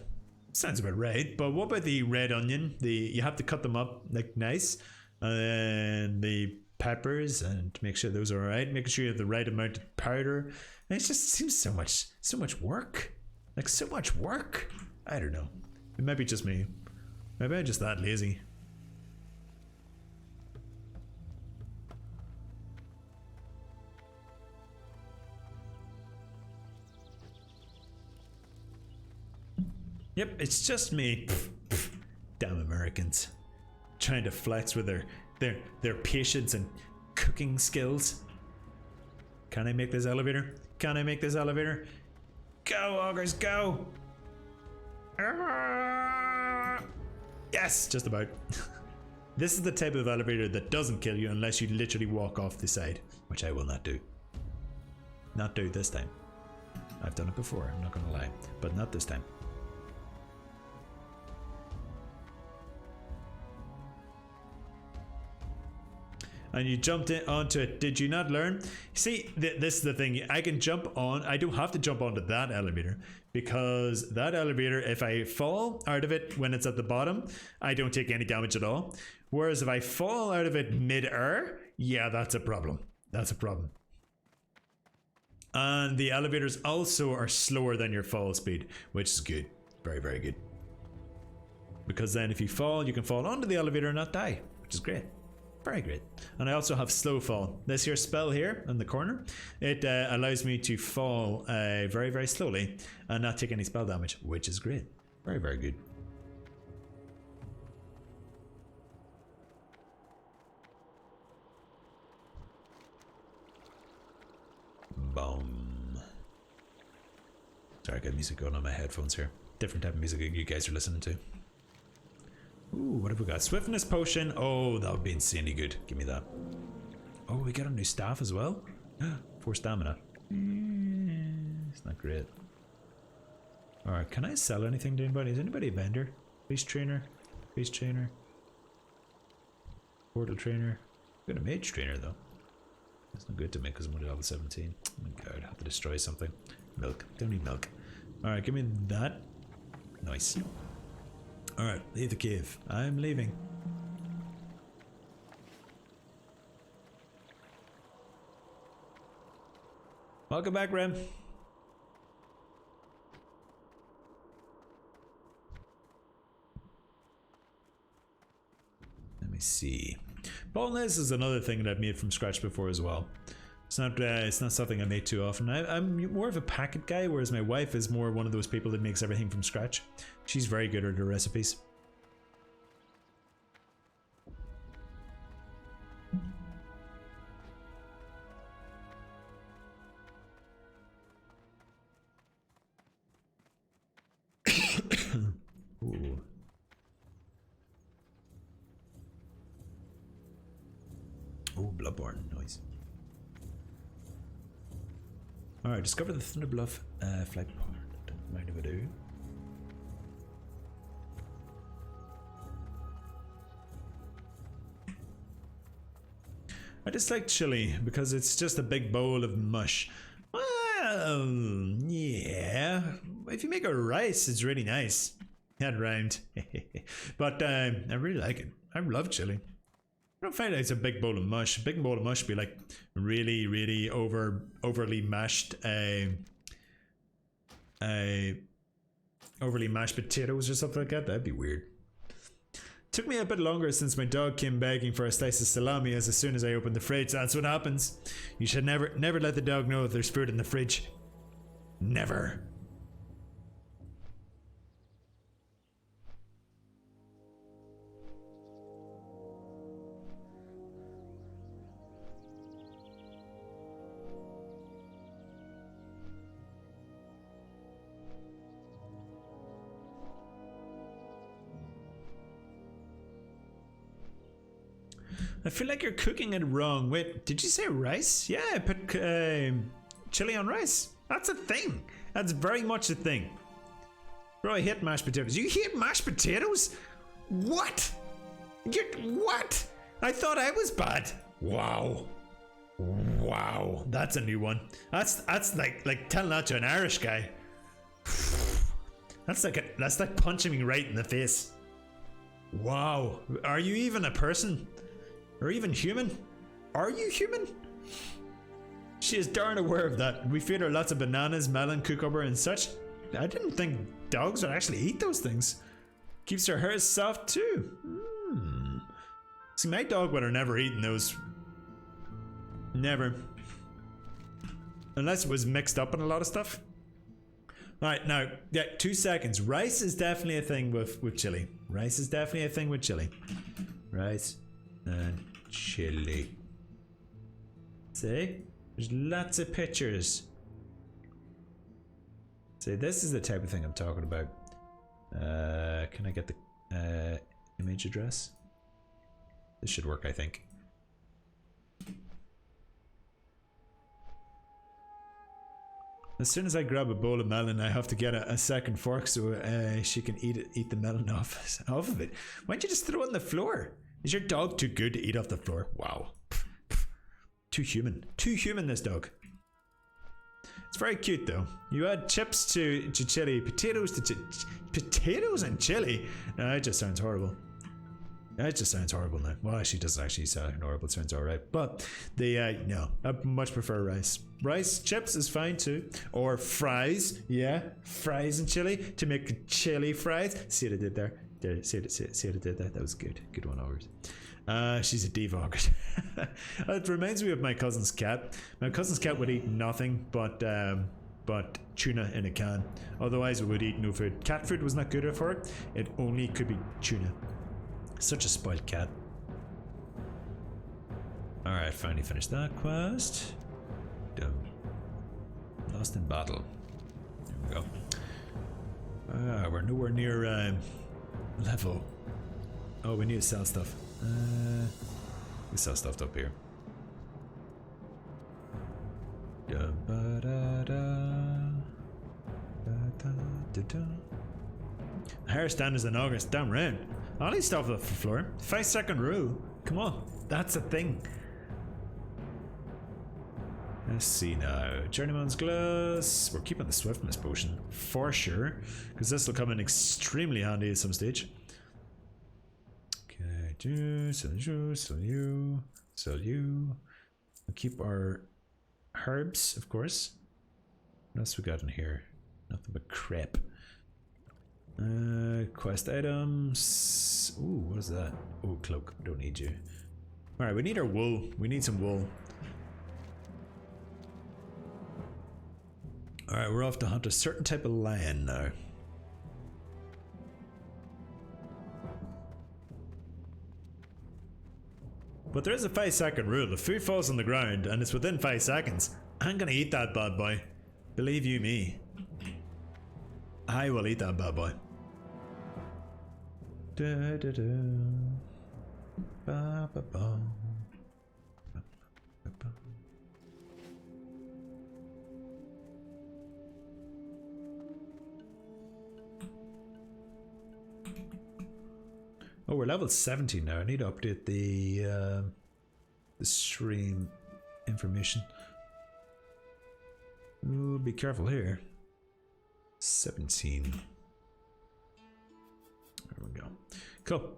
sounds about right. But what about the red onion? You have to cut them up like nice, and the peppers, and to make sure those are alright. Making sure you have the right amount of powder. And it just seems so much work. Like so much work. I don't know. It might be just me. Maybe I'm just that lazy. Yep, it's just me. Damn Americans. Trying to flex with their patience and cooking skills. Can I make this elevator? Can I make this elevator? Go, Ogres, go! Yes, just about. This is the type of elevator that doesn't kill you unless you literally walk off the side, which I will not do. Not do this time. I've done it before, I'm not gonna lie, but not this time. And you jumped onto it. Did you not learn? See, this is the thing. I can jump on. I don't have to jump onto that elevator because that elevator, if I fall out of it when it's at the bottom, I don't take any damage at all. Whereas if I fall out of it mid-air, yeah, that's a problem. That's a problem. And the elevators also are slower than your fall speed, which is good. Very, very good. Because then if you fall, you can fall onto the elevator and not die, which is great. Very great. And I also have slow fall. This here spell here in the corner, it allows me to fall very, very slowly and not take any spell damage, which is great. Very, very good. Boom. Sorry, I got music going on my headphones here. different type of music you guys are listening to. Ooh, what have we got? Swiftness potion. Oh, that would be insanely good. Give me that. Oh, we got a new staff as well. 4 stamina. It's not great. Alright, can I sell anything to anybody? Is anybody a vendor? Beast trainer? Beast trainer? Portal trainer? We got a mage trainer though. That's not good to me because I'm only level 17. Oh my god, I have to destroy something. Milk. Don't need milk. Alright, give me that. Nice. Alright, leave the cave. I'm leaving. Welcome back, Rem. Let me see. Boneless is another thing that I've made from scratch before as well. It's not something I make too often. I'm more of a packet guy, whereas my wife is more one of those people that makes everything from scratch. She's very good at her recipes. Ooh. Oh, Bloodborne, nice. Alright, discover the Thunderbluff flag part. Mind if I do? I just like chili because it's just a big bowl of mush. Well, yeah. If you make a rice, it's really nice. That rhymed. But I really like it. I love chili. I don't find it's a big bowl of mush. A big bowl of mush would be like really, really overly mashed overly mashed potatoes or something like that. That'd be weird. Took me a bit longer since my dog came begging for a slice of salami as soon as I opened the fridge. That's what happens. You should never let the dog know if there's food in the fridge. Never. I feel like you're cooking it wrong. Wait, did you say rice? Yeah, I put chili on rice. That's a thing. That's very much a thing. Bro, I hate mashed potatoes. You hate mashed potatoes? What? What? I thought I was bad. Wow. Wow. That's a new one. That's like telling that to an Irish guy. That's like punching me right in the face. Wow. Are you even a person? Or even human? Are you human? She is darn aware of that. We feed her lots of bananas, melon, cucumber and such. I didn't think dogs would actually eat those things. Keeps her hair soft too. See, my dog would have never eaten those. Never. Unless it was mixed up in a lot of stuff. Alright, now, yeah, 2 seconds. Rice is definitely a thing with chili. Rice is definitely a thing with chili. Rice and chili. See? There's lots of pictures. See, this is the type of thing I'm talking about. Can I get the image address? This should work, I think. As soon as I grab a bowl of melon, I have to get a second fork so she can eat the melon off of it. Why don't you just throw it on the floor? Is your dog too good to eat off the floor? Wow. Too human. Too human, this dog. It's very cute though. You add chips to chili, potatoes to potatoes and chili. No, it just sounds horrible. It just sounds horrible now. Well, actually, it doesn't actually sound horrible. It sounds alright. But no, I much prefer rice. Rice, chips is fine too. Or fries. Yeah, fries and chili to make chili fries. See what I did there? See what I did there? That was good. Good one, Overs. She's a diva. It reminds me of my cousin's cat. My cousin's cat would eat nothing but tuna in a can. Otherwise, it would eat no food. Cat food was not good for it. It only could be tuna. Such a spoiled cat. Alright, finally finished that quest. Done. Lost in battle. There we go. We're nowhere near level. Oh, we need to sell stuff. We sell stuff up here. Higher standards in August. Damn right. I need stuff off the floor. 5-second rule. Come on, that's a thing. Let's see now. Journeyman's Glass. We're keeping the Swiftness Potion for sure, because this will come in extremely handy at some stage. Okay, sell you. We'll keep our herbs, of course. What else we got in here? Nothing but crap. Quest items. Ooh, what is that? Oh, cloak. Don't need you. Alright, we need our wool. We need some wool. Alright, we're off to hunt a certain type of lion now. But there is a 5-second rule. If food falls on the ground and it's within 5 seconds, I'm gonna eat that bad boy. Believe you me. I will eat that bad boy. Da, da, da. Ba, ba, ba. Ba, ba, ba. Oh, we're level 70 now. I need to update the stream information. Ooh, be careful here. 17. There we go. Cool.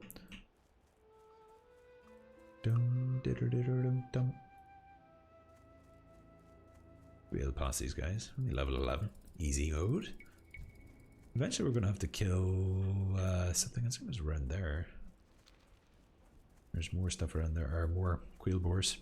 We'll pass these guys. Only level 11. Easy mode. Eventually we're going to have to kill something. I think it was around there. There's more stuff around there. Or more quail boars.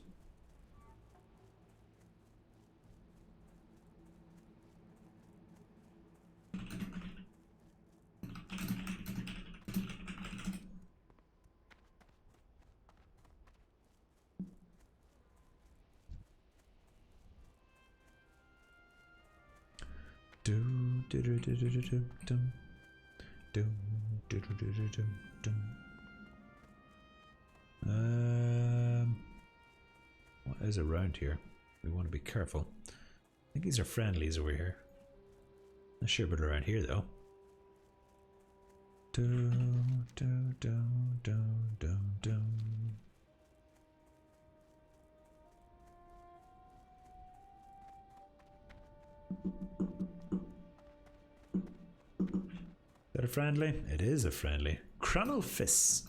What is around here? We want to be careful. I think these are friendlies over here. Not sure about around here though. Is that a friendly? It is a friendly. Chronolphis.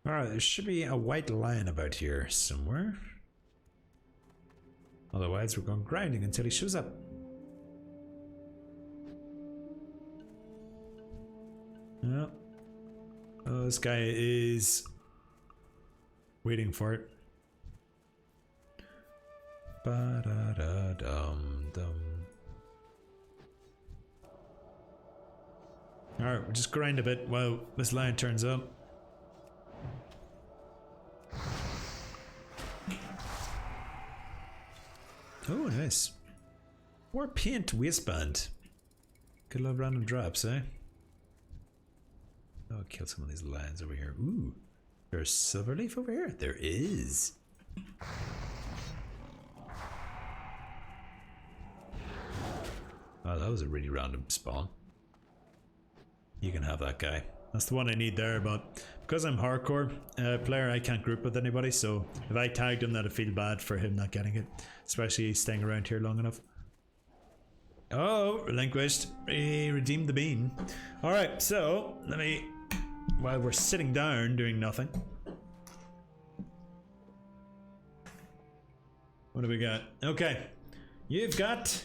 Alright, there should be a white lion about here somewhere. Otherwise we're going grinding until he shows up. No. Oh, this guy is waiting for it. Ba-da-da-dum-dum. Alright, we'll just grind a bit while this lion turns up. Oh, nice. War paint waistband. Good love random drops, eh? Oh, kill some of these lions over here. Ooh, there's silver leaf over here. There is. Oh, that was a really random spawn. You can have that guy. That's the one I need there, but because I'm hardcore player, I can't group with anybody, so if I tagged him, that'd feel bad for him not getting it, especially staying around here long enough. Oh, relinquished. He redeemed the bean. Alright, so let me, while we're sitting down doing nothing, what do we got? Okay, you've got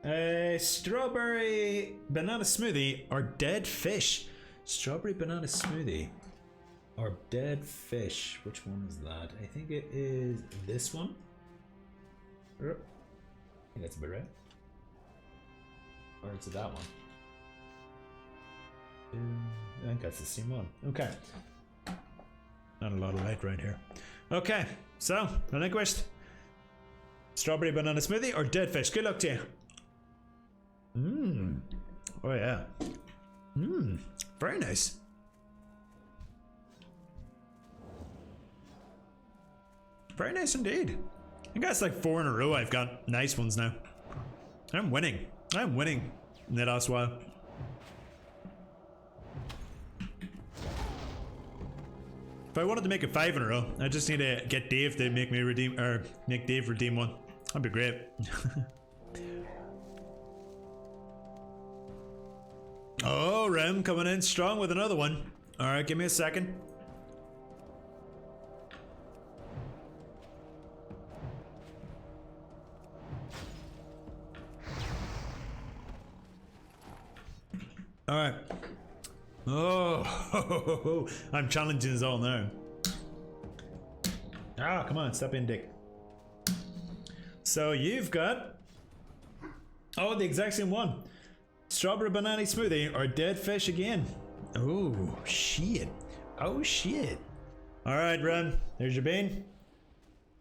a strawberry banana smoothie or dead fish. Strawberry banana smoothie or dead fish. Which one is that? I think it is this one. I think that's about right. Or is it that one? I think that's the same one. Okay. Not a lot of light right here. Okay, so relinquished. Strawberry banana smoothie or dead fish? Good luck to you. Mmm. Oh yeah. Mmm. Very nice. Very nice indeed. I think that's like 4 in a row I've got nice ones now. I'm winning. I'm winning in the last while. If I wanted to make it 5 in a row, I just need to get Dave to make me redeem, or make Dave redeem one. That'd be great. Oh, Rem coming in strong with another one. Alright, give me a second. Alright. Oh, I'm challenging us all now. Ah, come on, step in, Dick. So you've got... Oh, the exact same one. Strawberry banana smoothie or dead fish again. Oh, shit. Oh, shit. Alright, Ren. There's your bean.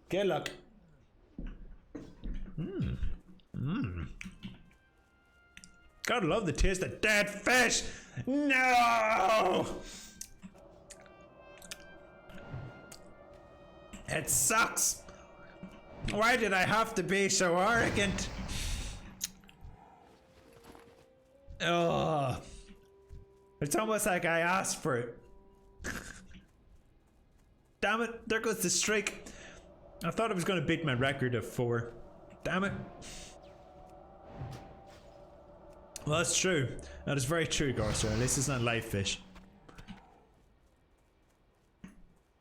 Good luck. Mmm. Mmm. Gotta love the taste of dead fish. No! It sucks. Why did I have to be so arrogant? Oh, it's almost like I asked for it. Damn it, there goes the streak. I thought I was going to beat my record of 4. Damn it. Well, that's true. That is very true, Garcer. At least it's not live fish.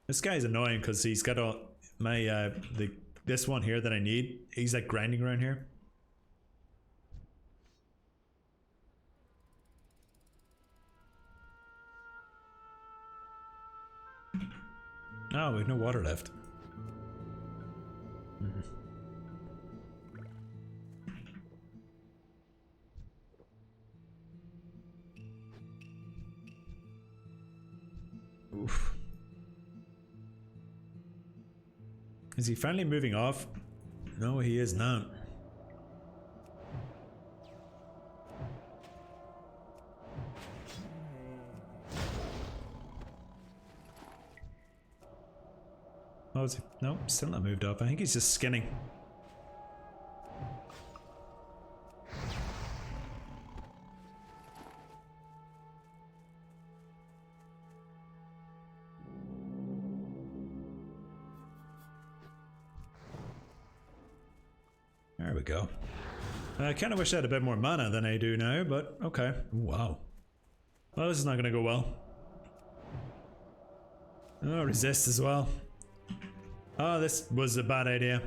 This guy's annoying because he's got all my this one here that I need. He's like grinding around here. Oh, we have no water left. Oof. Is he finally moving off? No, he is not. Oh, is he? No, still not moved up. I think he's just skinning. There we go. I kind of wish I had a bit more mana than I do now, but okay. Wow. Well, this is not going to go well. Oh, resist as well. Oh, this was a bad idea.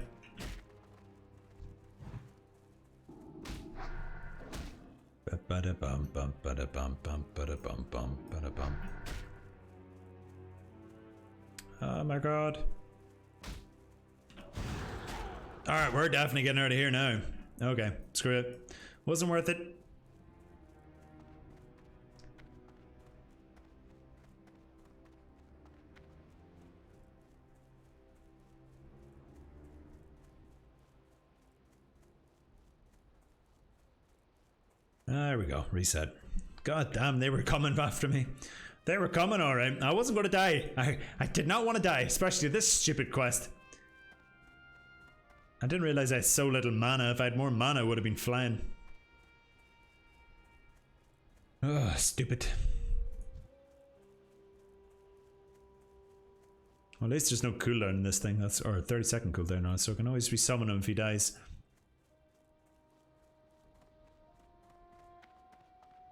Oh my god. Alright, we're definitely getting out of here now. Okay, screw it. Wasn't worth it. There we go, reset. God damn, they were coming after me. They were coming, alright. I wasn't going to die. I did not want to die, especially this stupid quest. I didn't realize I had so little mana. If I had more mana, I would have been flying. Oh, stupid. Well, at least there's no cooldown in this thing. That's, or 30-second cooldown now, so I can always resummon him if he dies.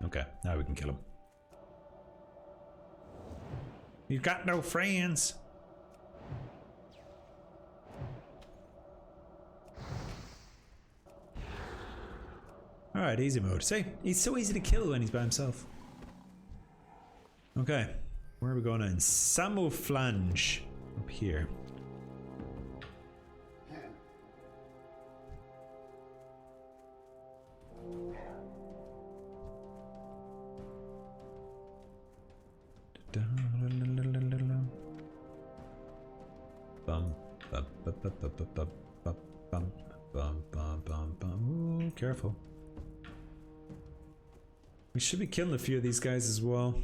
Okay, now we can kill him. You've got no friends. Alright, easy mode. See, he's so easy to kill when he's by himself. Okay, where are we going in? Samoflange. Up here. Bum Ooh, careful. We should be killing a few of these guys as well.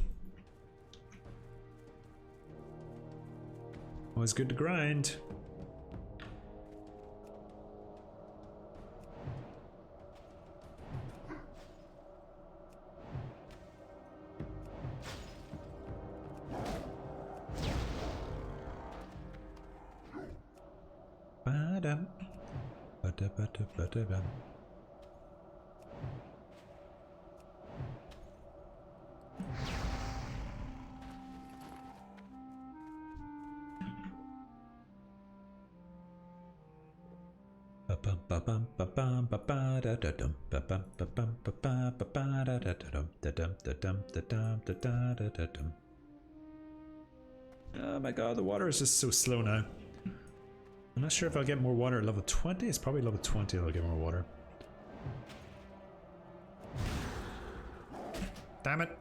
Always good to grind. Ba-dum. Ba-da-ba-da-ba-da-bum. Oh my god, the water is just so slow now. I'm not sure if I'll get more water at level 20. It's probably level 20 I'll get more water. Damn it.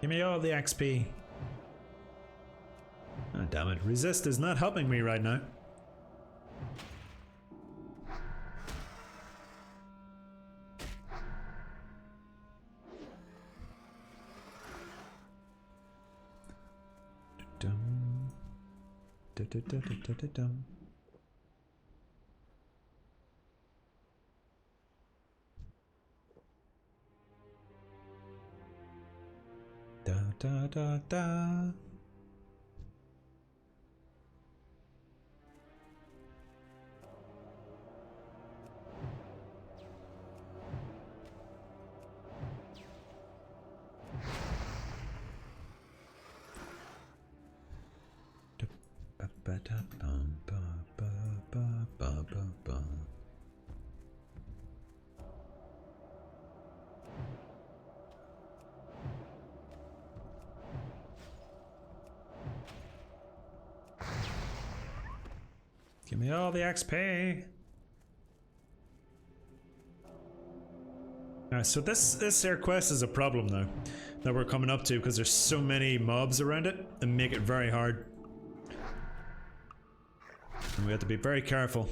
Give me all the XP. Oh, damn it. Resist is not helping me right now. Da-da-da-da-da-da-dum. Da da da da. Give me all the XP. Alright, so this air quest is a problem now that we're coming up to because there's so many mobs around it and make it very hard. And we have to be very careful.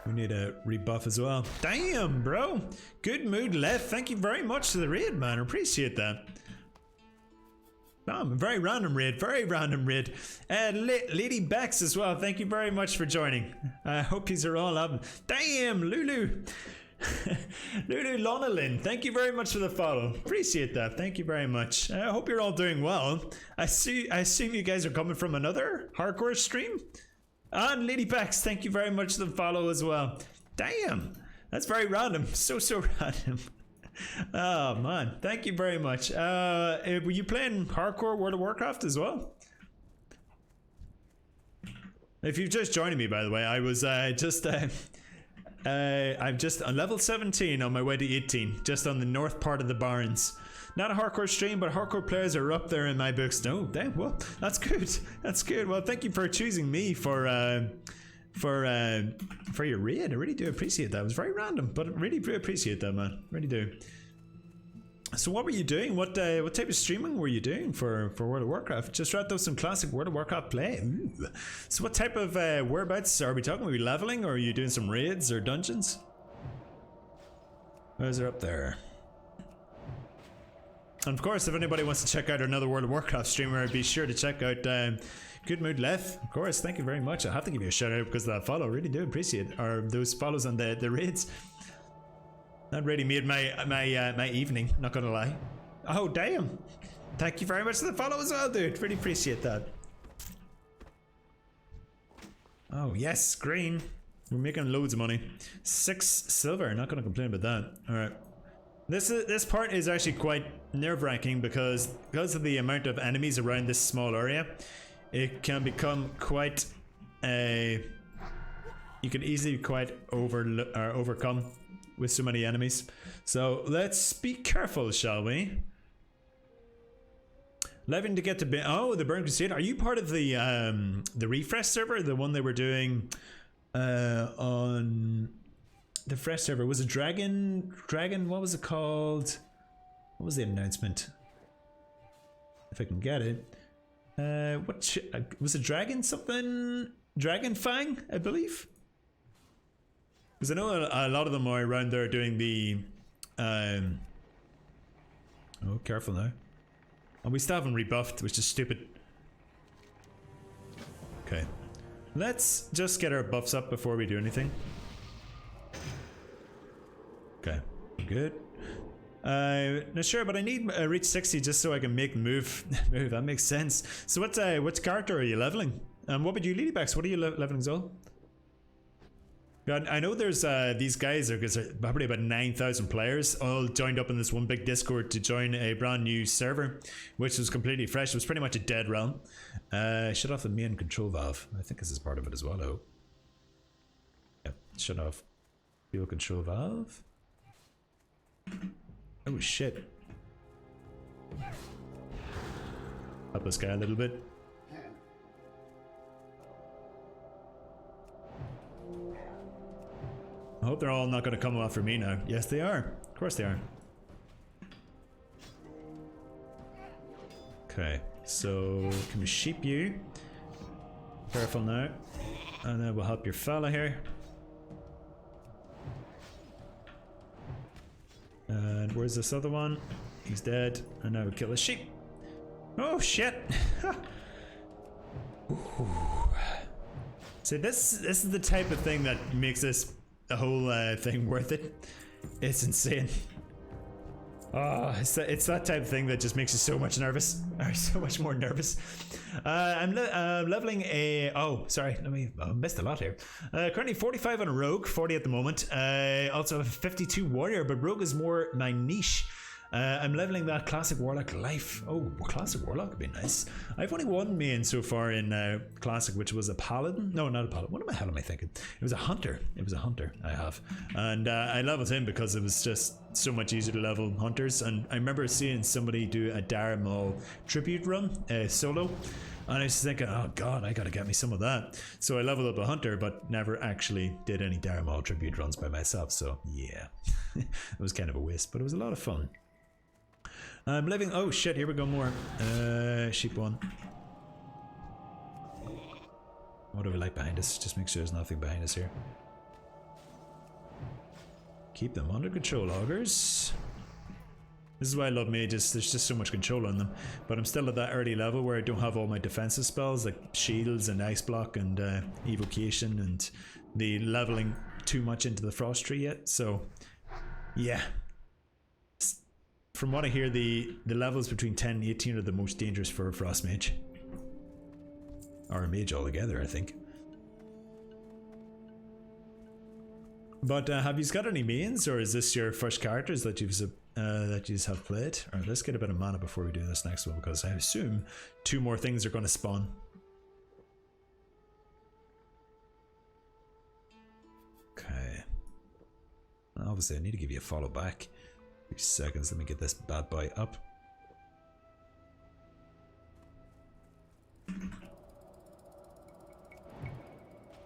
We need a rebuff as well. Damn, bro! Good mood left. Thank you very much to the raid, man. I appreciate that. Very random raid, very random raid. Lady Bex as well, thank you very much for joining. I hope these are all up. Damn, Lulu. Lulu Lonalyn, thank you very much for the follow. Appreciate that, thank you very much. I hope you're all doing well. I assume you guys are coming from another hardcore stream. And Lady Bex, thank you very much for the follow as well. Damn, that's very random, so random. Oh man, thank you very much. Were you playing hardcore World of Warcraft as well? If you've just joined me, by the way, I was I'm just on level 17 on my way to 18, just on the north part of the Barrens. Not a hardcore stream, but hardcore players are up there in my books. No, damn, well, that's good. That's good. Well, thank you for choosing me for your raid. I really do appreciate that. It was very random, but I really do appreciate that, man. Really do. So what were you doing? What type of streaming were you doing for World of Warcraft? Just right though, some classic World of Warcraft play. Ooh. So what type of whereabouts are we talking? Are we leveling, or are you doing some raids or dungeons? Where's it up there? And of course, if anybody wants to check out another World of Warcraft streamer, be sure to check out Good Mood Leth. Of course, thank you very much. I have to give you a shout out because of that follow. Really do appreciate it. Or those follows on the raids. That really made my evening, not gonna lie. Oh damn! Thank you very much for the follow as well, dude. Really appreciate that. Oh yes, green. We're making loads of money. 6 silver. Not gonna complain about that. All right. This part is actually quite nerve-wracking because of the amount of enemies around this small area. It can become quite you can easily quite overcome with so many enemies. So let's be careful, shall we? Leveling to get to the Burn Crusade. Are you part of the refresh server, the one they were doing on the fresh server was a dragon. What was it called? What was the announcement? If I can get it. Was it Dragon something? Dragon Fang, I believe. Because I know a lot of them are around there doing the. Oh, careful now. And we still haven't rebuffed, which is stupid. Okay, let's just get our buffs up before we do anything. Okay, good. Not sure, but I need reach 60 just so I can make the move. That makes sense. So what character are you leveling? What would you Leadybacks? What are you leveling, Zol? God, I know there's these guys are probably about 9,000 players all joined up in this one big Discord to join a brand new server, which was completely fresh. It was pretty much a dead realm. Shut off the main control valve. I think this is part of it as well. Oh, yep. Shut off fuel control valve. Oh shit. Help this guy a little bit. I hope they're all not going to come after me now. Yes, they are. Of course they are. Okay, so can we sheep you? Careful now. And then we'll help your fella here. And where's this other one? He's dead. And now we kill the sheep. Oh shit! See, this is the type of thing that makes this the whole thing worth it. It's insane. Oh, it's that type of thing that just makes you so much nervous, or so much more nervous. I'm leveling a. Oh, sorry. I missed a lot here. Currently 45 on a rogue, 40 at the moment. Also have 52 warrior, but rogue is more my niche. I'm leveling that classic warlock life. Oh, classic warlock would be nice. I've only one main so far in classic, which was a paladin. No, not a paladin. What the hell am I thinking? It was a hunter. It was a hunter I have, and I leveled him because it was just so much easier to level hunters. And I remember seeing somebody do a Darth Maul tribute run solo. And I was thinking, oh god, I gotta get me some of that. So I leveled up a hunter, but never actually did any Darth Maul tribute runs by myself. So yeah, it was kind of a waste, but it was a lot of fun. I'm living. Oh shit! Here we go. More sheep one. What do we like behind us? Just make sure there's nothing behind us here. Keep them under control, augers. This is why I love mages. There's just so much control on them. But I'm still at that early level where I don't have all my defensive spells like shields and ice block and evocation and the leveling too much into the frost tree yet. So yeah. From what I hear, the levels between 10 and 18 are the most dangerous for a frost mage. Or a mage altogether, I think. But have you got any mains, or is this your first characters that you have played? Or let's get a bit of mana before we do this next one, because I assume 2 more things are going to spawn. Okay. Obviously, I need to give you a follow back. 2 seconds, let me get this bad boy up.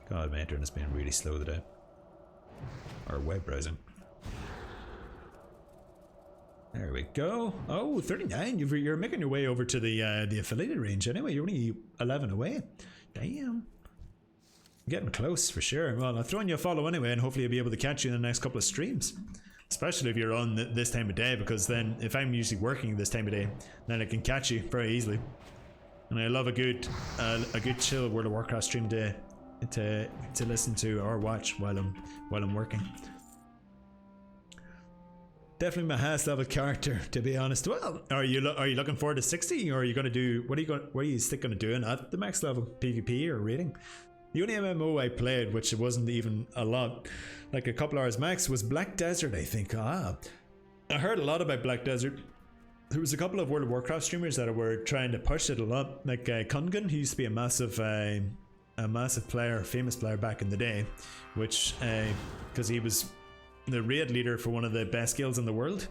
God, my internet's been really slow today. Or web browsing. There we go. Oh, 39. You're making your way over to the affiliated range anyway. You're only 11 away. Damn. Getting close for sure. Well, I'll throw in you a follow anyway, and hopefully I'll be able to catch you in the next couple of streams. Especially if you're on this time of day, because then if I'm usually working this time of day, then I can catch you very easily. And I love a good chill World of Warcraft stream to listen to or watch while I'm working. Definitely my highest level character, to be honest. Well, are you looking forward to 60, or are you going to do what are you still going to do at the max level, PvP or raiding? The only MMO I played, which wasn't even a lot, like a couple hours max, was Black Desert, I think. I heard a lot about Black Desert. There was a couple of World of Warcraft streamers that were trying to push it a lot, like Kungan. He used to be a massive player, famous player back in the day, which because he was the raid leader for one of the best guilds in the world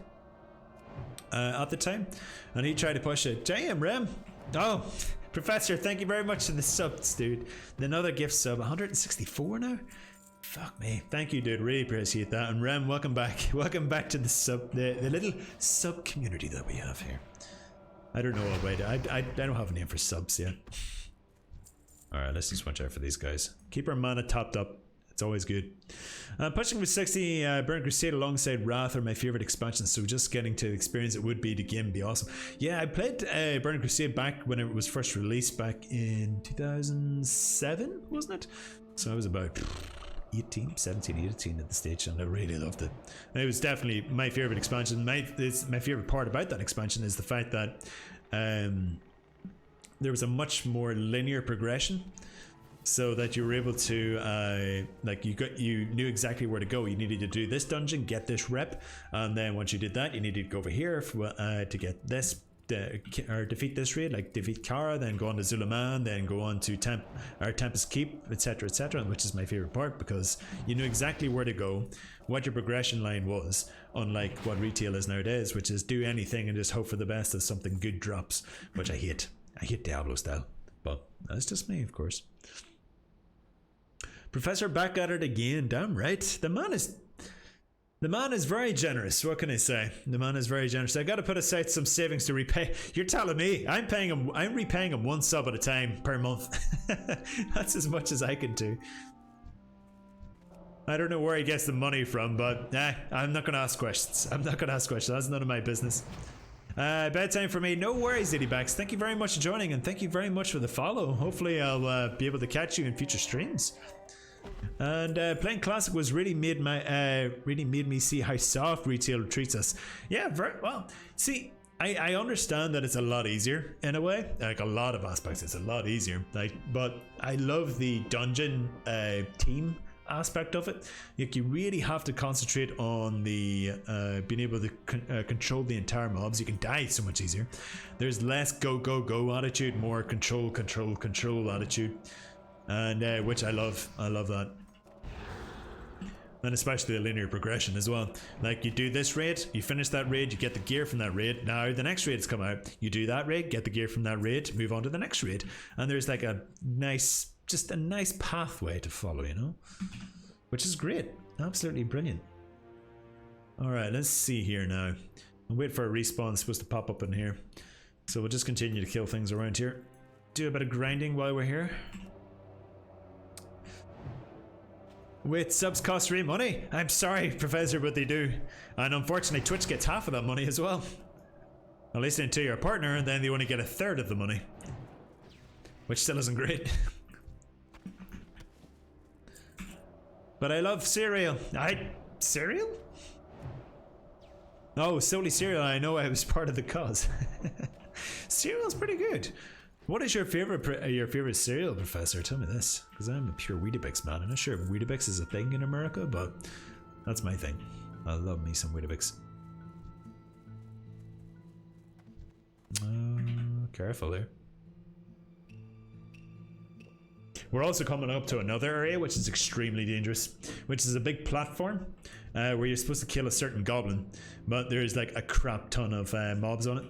at the time, and he tried to push it. Damn, Rem. Oh, Professor, thank you very much for the subs, dude. Another gift sub, 164 now. Fuck me. Thank you, dude. Really appreciate that. And Rem, welcome back. Welcome back to the little sub community that we have here. I don't know what way to. I don't have a name for subs yet. Alright, let's just watch out for these guys. Keep our mana topped up. It's always good. Pushing with 60, Burning Crusade alongside Wrath are my favorite expansions, so just getting to experience it would be the game, be awesome. Yeah, I played Burning Crusade back when it was first released back in 2007, wasn't it? So I was about 17, 18 at the stage, and I really loved it. And it was definitely my favorite expansion. My favorite part about that expansion is the fact that there was a much more linear progression, so that you were able to like you knew exactly where to go. You needed to do this dungeon, get this rep, and then once you did that, you needed to go over here to get this or defeat this raid, like defeat Kara, then go on to Zulaman, then go on to Tempest Keep, etc., which is my favorite part, because you knew exactly where to go, what your progression line was, unlike what retail is nowadays, which is do anything and just hope for the best as something good drops, which I hate. I hate Diablo style, but that's just me, of course. Professor back at it again. Damn right. The man is very generous. What can I say? The man is very generous. I got to put aside some savings to repay. You're telling me I'm repaying him one sub at a time per month. That's as much as I can do. I don't know where he gets the money from, but I'm not going to ask questions. That's none of my business. Bedtime for me. No worries, Iddybacks. Thank you very much for joining, and thank you very much for the follow. Hopefully I'll be able to catch you in future streams. And playing classic was really made me see how soft retail treats us. Yeah, very well. See, I understand that it's a lot easier in a way, like a lot of aspects it's a lot easier, like, but I love the dungeon team aspect of it. Like, you really have to concentrate on the being able to control the entire mobs. You can die so much easier. There's less go attitude, more control attitude, and which I love that. And especially the linear progression as well. Like, you do this raid, you finish that raid, you get the gear from that raid. Now the next raid's come out, you do that raid, get the gear from that raid, move on to the next raid, and there's like a nice pathway to follow, you know, which is great. Absolutely brilliant. All right, let's see here now. I'll wait for a respawn. It's supposed to pop up in here, so we'll just continue to kill things around here, do a bit of grinding while we're here. Wait, subs cost free money? I'm sorry, Professor, but they do. And unfortunately, Twitch gets half of that money as well. At least until you're a partner, and then they only get a third of the money, which still isn't great. But I love cereal. Cereal? Oh, solely cereal. I know I was part of the cause. Cereal's pretty good. What is your favorite cereal, Professor? Tell me this, because I'm a pure Weetabix man. I'm not sure if Weetabix is a thing in America, but that's my thing. I love me some Weetabix. Careful there. We're also coming up to another area which is extremely dangerous, which is a big platform where you're supposed to kill a certain goblin, but there's like a crap ton of mobs on it.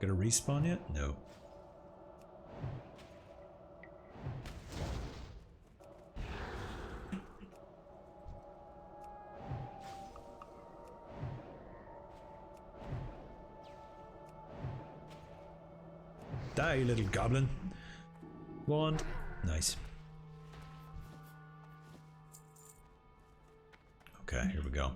Gonna respawn yet? No. Die, you little goblin. Wand. Nice. Okay, here we go.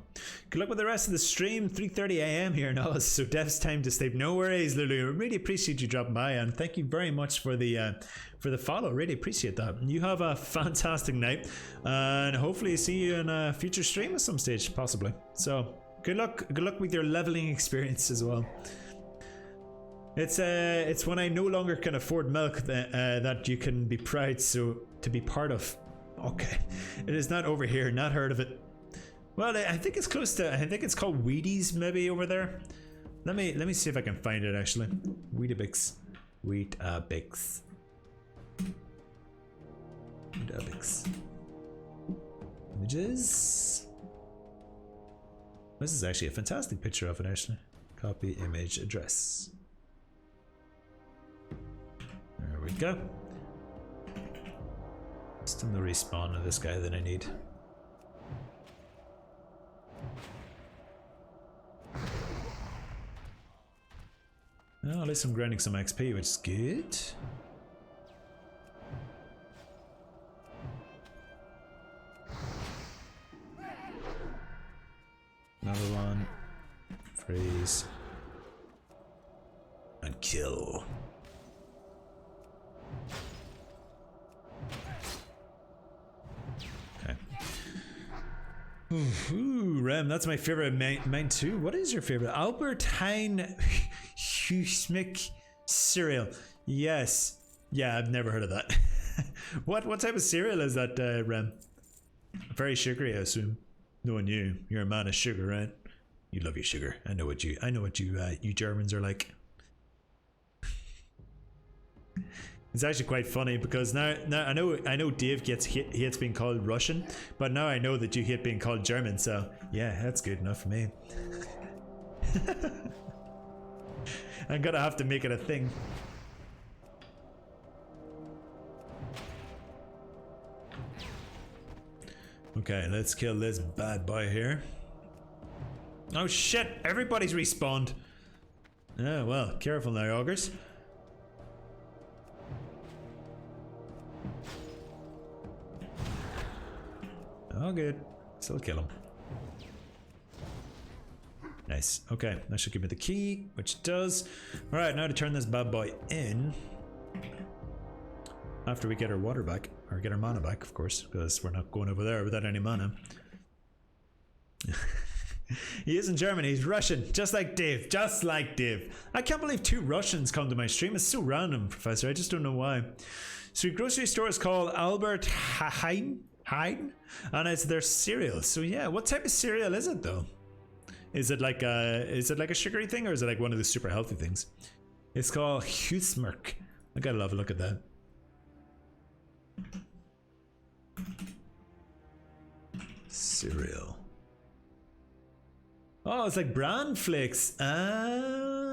Good luck with the rest of the stream. 3:30 a.m. here now, so Dev's time to sleep. No worries, Lulu. I really appreciate you dropping by, and thank you very much for the follow. Really appreciate that. You have a fantastic night, and hopefully see you in a future stream at some stage, possibly. So good luck. Good luck with your leveling experience as well. It's when I no longer can afford milk that you can be proud to be part of. Okay, it is not over here. Not heard of it. Well, I think it's close to. I think it's called Wheaties, maybe over there. Let me see if I can find it actually. Weetabix. Weetabix. Images. This is actually a fantastic picture of it actually. Copy image address. There we go. Still no respawn of this guy that I need. Well, at least I'm grinding some XP, which is good. Another one. Freeze. And kill. Okay. Ooh, Rem, that's my favorite. Mine too. What is your favorite? Albertine Huschmick cereal. Yes. Yeah, I've never heard of that. What type of cereal is that, Rem? Very sugary, I assume. Knowing you, you're a man of sugar, right? You love your sugar. I know what you you Germans are like. It's actually quite funny because now I know Dave hates being called Russian, but now I know that you hate being called German, so yeah, that's good enough for me. I'm gonna have to make it a thing. Okay, let's kill this bad boy here. Oh shit, everybody's respawned. Oh well, careful now, augurs. Oh good, still kill him. Nice, okay, that should give me the key, which it does. Alright, now to turn this bad boy in. After we get our water back, or get our mana back, of course, because we're not going over there without any mana. He isn't German, he's Russian, just like Dave, just like Dave. I can't believe 2 Russians come to my stream, it's so random, Professor, I just don't know why. So your grocery store is called Albert Heijn, and it's their cereal. So yeah, what type of cereal is it though? Is it like a sugary thing, or is it like one of the super healthy things? It's called Huismerk. I gotta have a look at that. Cereal. Oh, it's like bran flakes. Ah,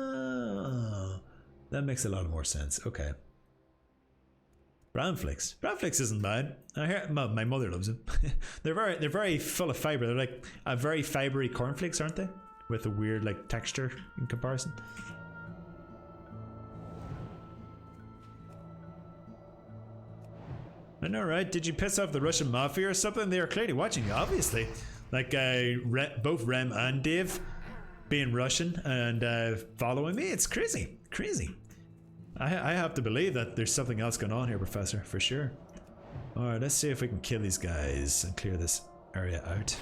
that makes a lot more sense. Okay. Bran flakes. Bran flakes isn't bad. I hear my mother loves them. they're very full of fiber. They're like a very fibery cornflakes, aren't they? With a weird like texture in comparison. I know, right? Did you piss off the Russian mafia or something? They are clearly watching you, obviously. Like both Rem and Dave being Russian and following me. It's crazy, crazy. I have to believe that there's something else going on here, Professor, for sure. Alright, let's see if we can kill these guys and clear this area out.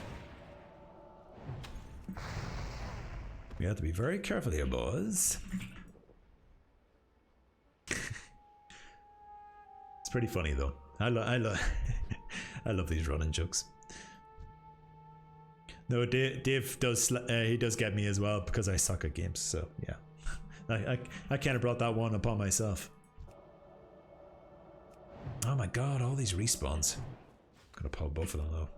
We have to be very careful here, boys. It's pretty funny though. I love these running jokes. No, Dave does he does get me as well because I suck at games. So yeah, I kind of brought that one upon myself. Oh my god, all these respawns. Gotta pull both of them though.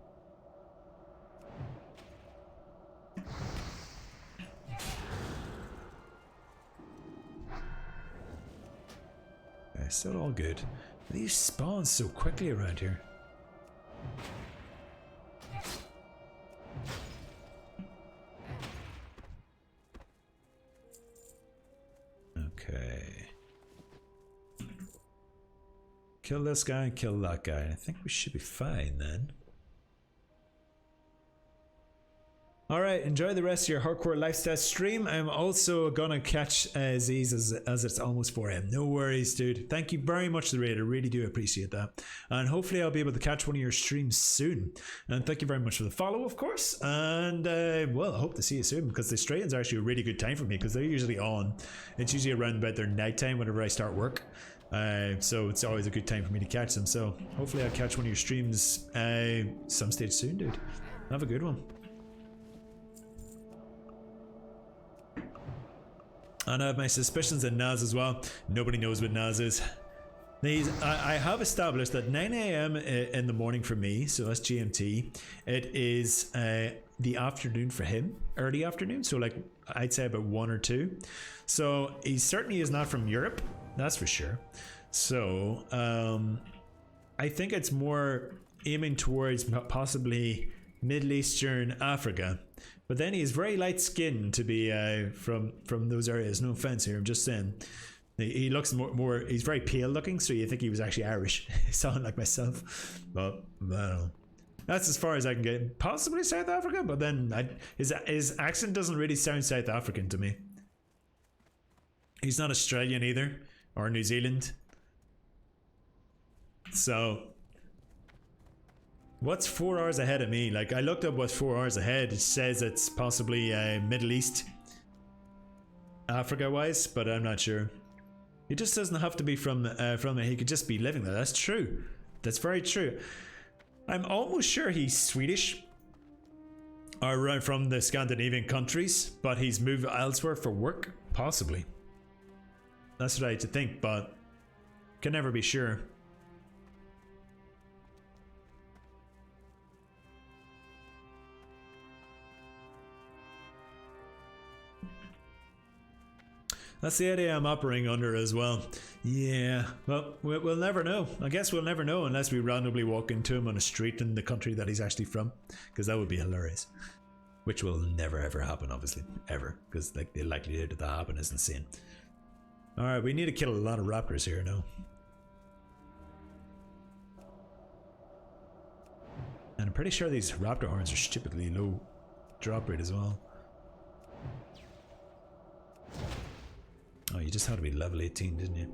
Okay, still all good. These spawn so quickly around here. Okay. Kill this guy, kill that guy. I think we should be fine then. Alright, enjoy the rest of your hardcore lifestyle stream. I'm also gonna catch Aziz as it's almost 4 AM. No worries, dude. Thank you very much, the raid. I really do appreciate that. And hopefully I'll be able to catch one of your streams soon. And thank you very much for the follow, of course. And well, I hope to see you soon because the straight-ins are actually a really good time for me because they're usually on. It's usually around about their nighttime whenever I start work. So it's always a good time for me to catch them. So hopefully I'll catch one of your streams some stage soon, dude. Have a good one. And I have my suspicions in Naz as well. Nobody knows what Naz is. I have established that 9 AM in the morning for me, so that's GMT. It is the afternoon for him, early afternoon. So like I'd say about 1 or 2. So he certainly is not from Europe, that's for sure. So I think it's more aiming towards possibly Middle Eastern Africa. But then he's very light skinned to be from those areas. No offense here, I'm just saying. He looks more he's very pale looking, so you think he was actually Irish. He sounded like myself. But I don't know. That's as far as I can get. Possibly South Africa, but then his accent doesn't really sound South African to me. He's not Australian either, or New Zealand. So, what's 4 hours ahead of me? Like, I looked up what's 4 hours ahead. It says it's possibly Middle East, Africa wise, but I'm not sure. He just doesn't have to be from it. He could just be living there. That's true. That's very true. I'm almost sure he's Swedish or from the Scandinavian countries, but he's moved elsewhere for work. Possibly. That's what I had to think, but can never be sure. That's the idea I'm operating under as well. Yeah, well, we'll never know. I guess we'll never know unless we randomly walk into him on a street in the country that he's actually from, because that would be hilarious. Which will never ever happen, obviously, ever, because like the likelihood of that happen is insane. All right, we need to kill a lot of raptors here now. And I'm pretty sure these raptor horns are stupidly low drop rate as well. Oh, you just had to be level 18, didn't you?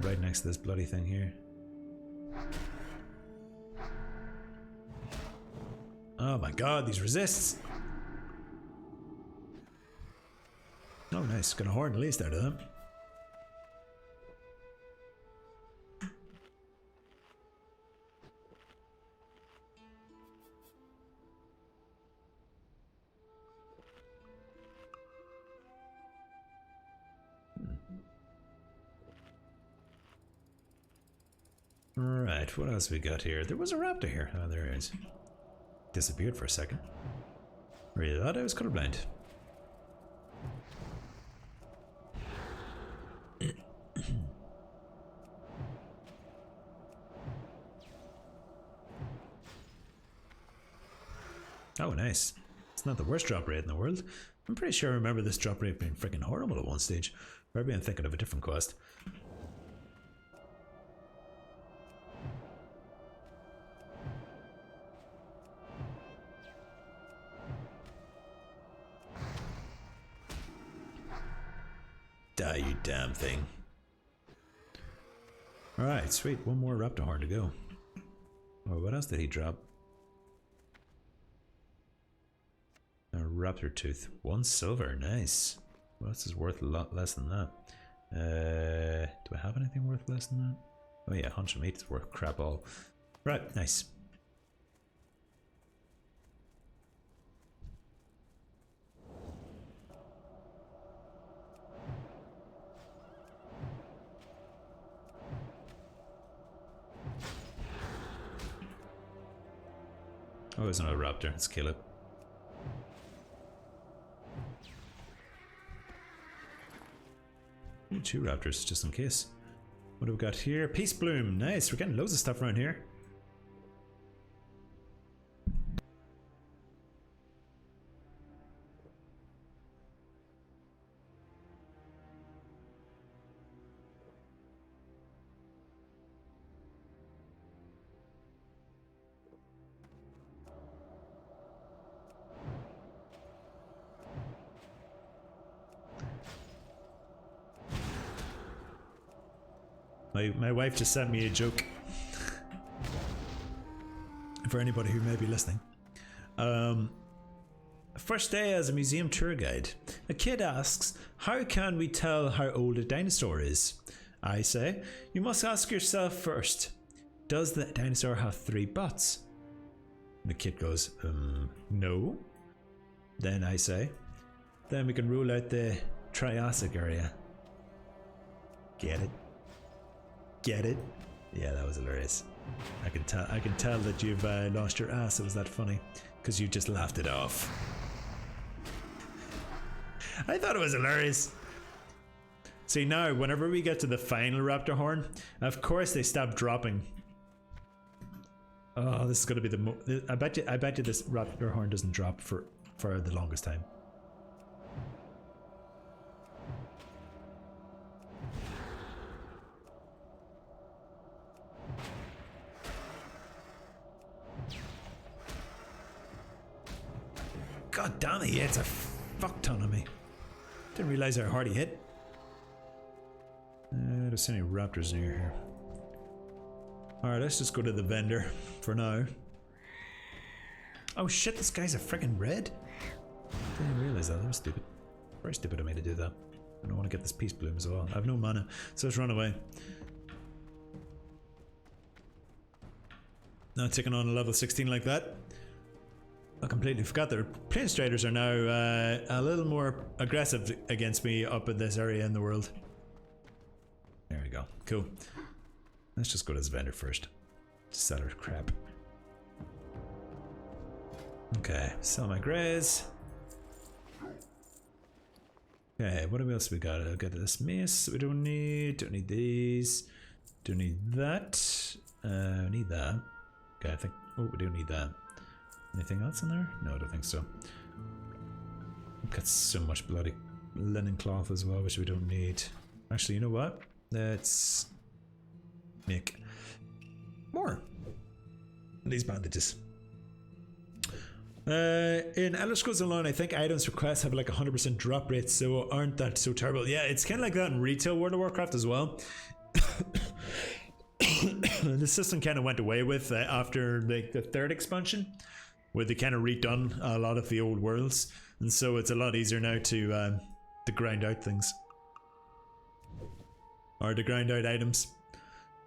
Right next to this bloody thing here. Oh my god, these resists! Oh nice, got a horn at least out of them. Right, what else we got here? There was a raptor here. Oh, there it is. Disappeared for a second. Really thought I was colorblind. Oh, nice. It's not the worst drop rate in the world. I'm pretty sure I remember this drop rate being freaking horrible at one stage. Maybe I'm thinking of a different quest. Die, you damn thing. Alright, sweet. One more raptor horn to go. Oh, what else did he drop? A raptor tooth. 1 silver. Nice. Well, this is worth a lot less than that. Do I have anything worth less than that? Oh yeah, hunch of meat is worth crap all. Right, nice. Oh, there's another raptor. Let's kill it. Ooh, 2 raptors, just in case. What do we got here? Peace Bloom. Nice. We're getting loads of stuff around here. My wife just sent me a joke. For anybody who may be listening. First day as a museum tour guide. A kid asks, how can we tell how old a dinosaur is? I say, you must ask yourself first, does the dinosaur have 3 butts? The kid goes, no. Then I say, then we can rule out the Triassic area. Get it? Get it? Yeah, that was hilarious. I can tell that you've lost your ass. It was that funny because you just laughed it off. I thought it was hilarious. See, now whenever we get to the final raptor horn, of course they stop dropping. Oh, this is gonna be the I bet you this raptor horn doesn't drop for the longest time. God damn it, he hits a fuck ton of me. Didn't realize how hard he hit. Don't see any raptors near here. Alright, let's just go to the vendor for now. Oh shit, this guy's a freaking red. Didn't realize that. That was stupid. Very stupid of me to do that. I don't want to get this peace bloom as well. I have no mana, so let's run away. Not taking on a level 16 like that. I completely forgot that plane striders are now a little more aggressive against me up in this area in the world. There we go. Cool. Let's just go to this vendor first. Sell her crap. Okay, sell my greys. Okay, what else we got? I'll get this mace we don't need these. Don't need that. Need that. Okay, I think, oh, we do need that. Anything else in there? No, I don't think so. We've got so much bloody linen cloth as well, which we don't need. Actually, you know what? Let's make more of these bandages. In Elder Scrolls Online, I think items requests have like 100% drop rates, so aren't that so terrible. Yeah, it's kind of like that in retail World of Warcraft as well. The system kind of went away with after like the third expansion, where they kind of redone a lot of the old worlds, and so it's a lot easier now to grind out things, or to grind out items.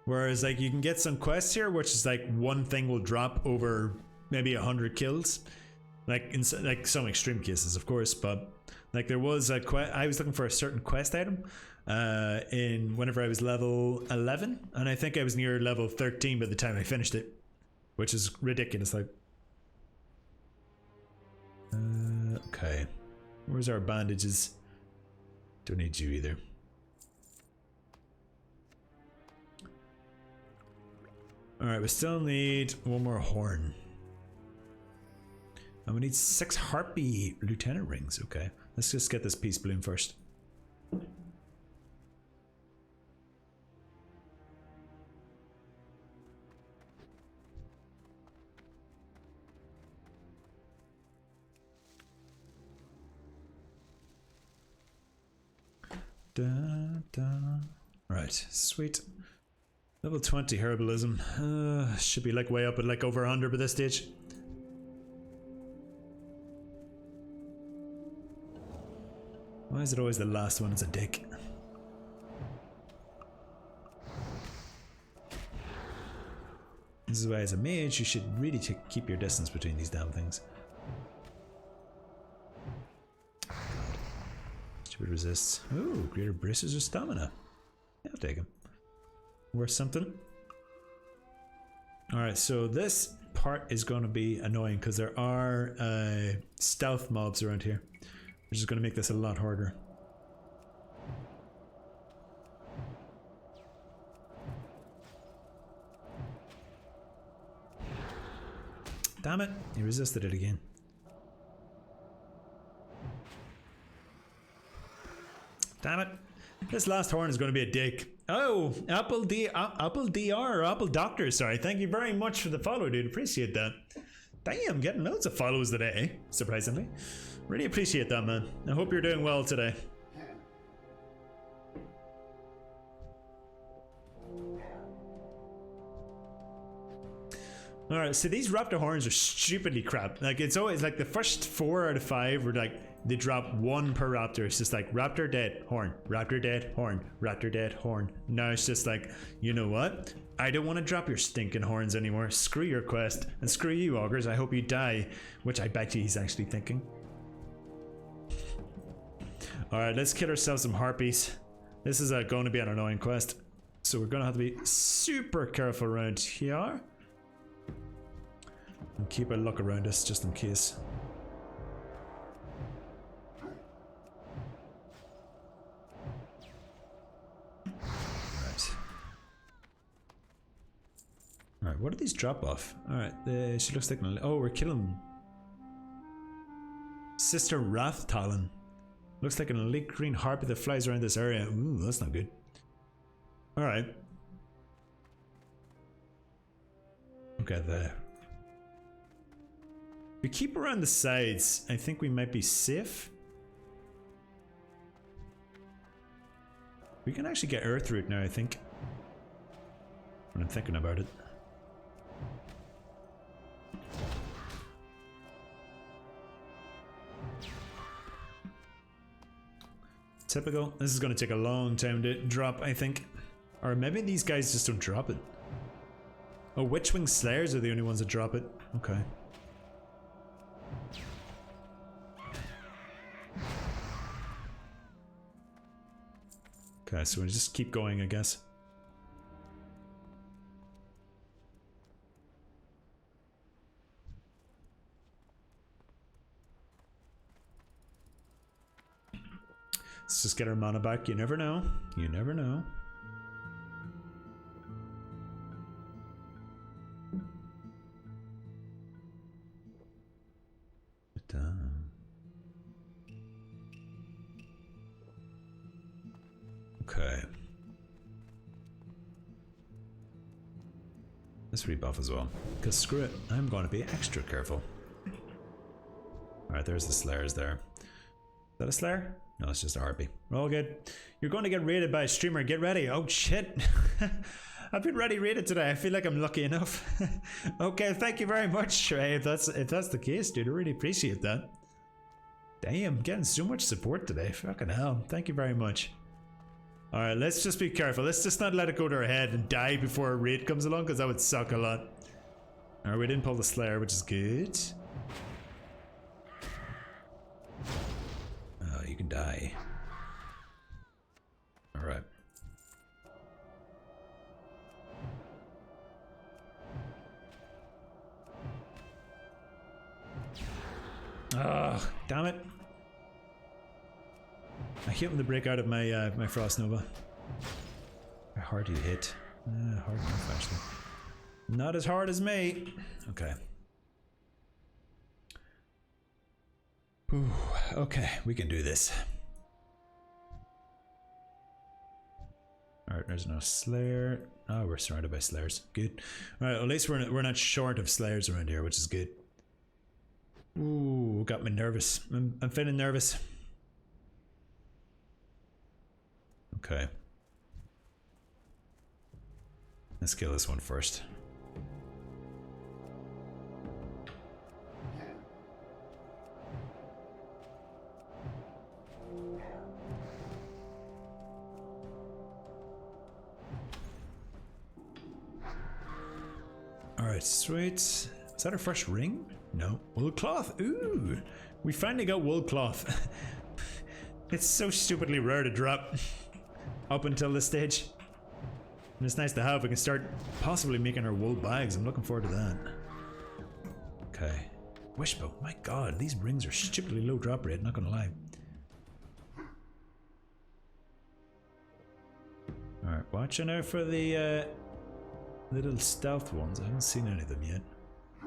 Whereas like you can get some quests here, which is like one thing will drop over maybe 100 kills, like in like some extreme cases, of course. But like there was a quest. I was looking for a certain quest item in whenever I was level 11, and I think I was near level 13 by the time I finished it, which is ridiculous. Like. Okay, where's our bandages? Don't need you either. Alright, we still need one more horn. And we need 6 harpy lieutenant rings. Okay, let's just get this peace bloom first. Da, da. Right, sweet. Level 20 herbalism. Should be like way up at like over 100 by this stage. Why is it always the last one? It's a dick. This is why as a mage you should really keep your distance between these damn things. Resists. Ooh, greater braces or stamina. Yeah, I'll take him. Worth something. Alright, so this part is going to be annoying because there are stealth mobs around here, which is going to make this a lot harder. Damn it, he resisted it again. Damn it. This last horn is going to be a dick. Oh, Apple DR or Apple Doctor, sorry. Thank you very much for the follow, dude. Appreciate that. Damn, getting loads of follows today, surprisingly. Really appreciate that, man. I hope you're doing well today. Alright, so these raptor horns are stupidly crap. Like, it's always like the first 4 out of 5 were like, they drop 1 per raptor. It's just like raptor dead, horn, raptor dead, horn, raptor dead, horn. Now it's just like, you know what? I don't want to drop your stinking horns anymore. Screw your quest, and screw you, augurs. I hope you die. Which I bet you he's actually thinking. Alright, let's kill ourselves some harpies. This is going to be an annoying quest, so we're going to have to be super careful around here. And keep a look around us just in case. Right, What are these drop off? Alright, she looks like... Oh, we're killing... Sister Wrathtalon. Looks like an elite green harpy that flies around this area. Ooh, that's not good. Alright. Okay, there. If we keep around the sides, I think we might be safe. We can actually get Earth Root now, I think. When I'm thinking about it. Typical. This is going to take a long time to drop, I think. Or maybe these guys just don't drop it. Oh, Witchwing Slayers are the only ones that drop it. Okay. Okay, so we just keep going, I guess. Let's just get our mana back. You never know. You never know. Okay. Let's rebuff as well. Because screw it, I'm going to be extra careful. Alright, there's the Slayers there. Is that a Slayer? No, it's just a Harpy. We're all good. You're going to get raided by a streamer. Get ready. Oh shit. I've been ready raided today. I feel like I'm lucky enough. Okay, thank you very much, Trey. If that's the case, dude, I really appreciate that. Damn, getting so much support today. Fucking hell. Thank you very much. Alright, let's just be careful. Let's just not let it go to our head and die before a raid comes along, because that would suck a lot. Alright, we didn't pull the Slayer, which is good. Oh, you can die. Alright. Oh, damn it. I hit when the break out of my my Frost Nova. How hard do you hit? Hard enough, actually. Not as hard as me. Okay. Ooh, okay, we can do this. Alright, there's no Slayer. Oh, we're surrounded by Slayers. Good. Alright, at least we're not short of Slayers around here, which is good. Ooh, got me nervous. I'm feeling nervous. Okay. Let's kill this one first. Alright, sweet. Is that our first ring? No. Wool cloth. Ooh. We finally got wool cloth. It's so stupidly rare to drop up until this stage. And it's nice to have. We can start possibly making our wool bags. I'm looking forward to that. Okay. Wishbow. My god, these rings are stupidly low drop rate, not gonna lie. Alright, watching out for the little stealth ones. I haven't seen any of them yet.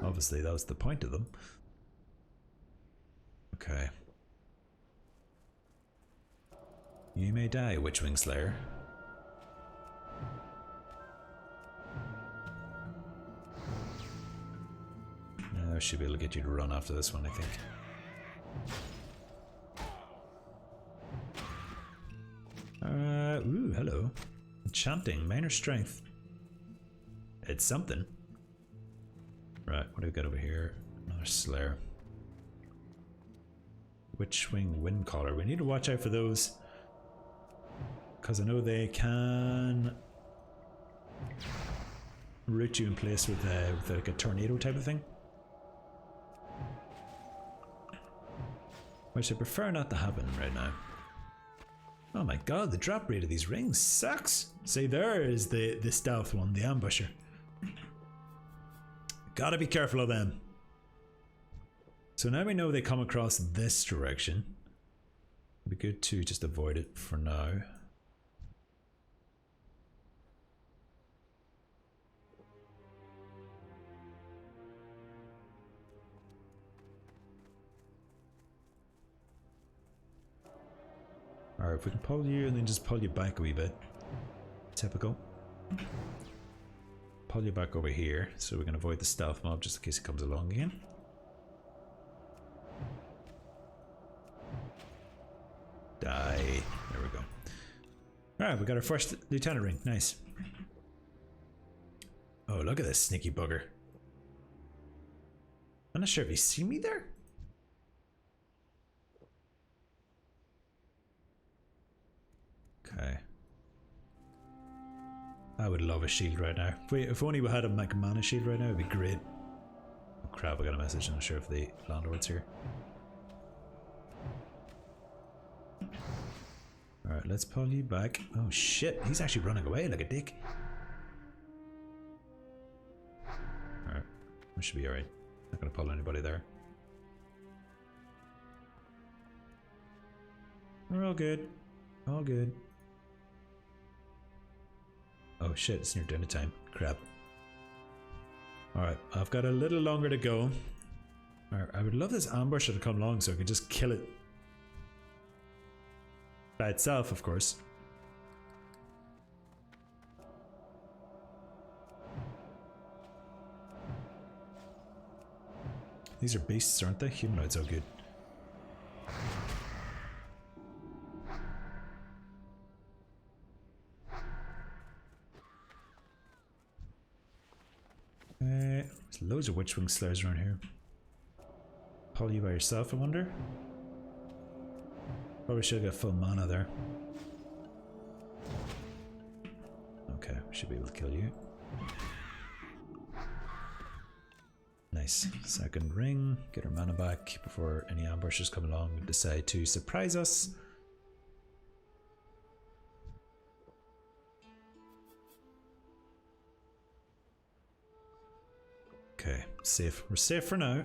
Obviously, that was the point of them. Okay. You may die, Witchwing Slayer. I should be able to get you to run after this one, I think. Ooh, hello. Enchanting, minor strength. It's something. Right, what do we got over here? Another Slayer. Witchwing Windcaller. We need to watch out for those. Because I know they can root you in place with like a tornado type of thing. Which I prefer not to happen right now. Oh my god, the drop rate of these rings sucks. See, there is the stealth one, the ambusher. Gotta be careful of them. So now we know they come across this direction. It'd be good to just avoid it for now. Or if we can pull you and then just pull you back a wee bit. Typical. Pull you back over here so we can avoid the stealth mob just in case it comes along again. Die. There we go. Alright, we got our first lieutenant ring. Nice. Oh, look at this sneaky bugger. I'm not sure if you see me there. Okay. I would love a shield right now. If only we had a mana shield right now, it'd be great. Oh crap, I got a message. I'm not sure if the landlord's here. Alright, let's pull you back. Oh shit, he's actually running away like a dick. Alright, we should be alright. Not gonna pull anybody there. We're all good. All good. Oh shit, it's near dinner time. Crap. Alright, I've got a little longer to go. Alright, I would love this ambusher to come along so I could just kill it. By itself, of course. These are beasts, aren't they? Humanoids, oh good. There's loads of Witchwing Slayers around here. Pull you by yourself, I wonder? Probably should have got full mana there. Okay, we should be able to kill you. Nice. Second ring. Get our mana back before any ambushers come along and decide to surprise us. Okay, safe. We're safe for now.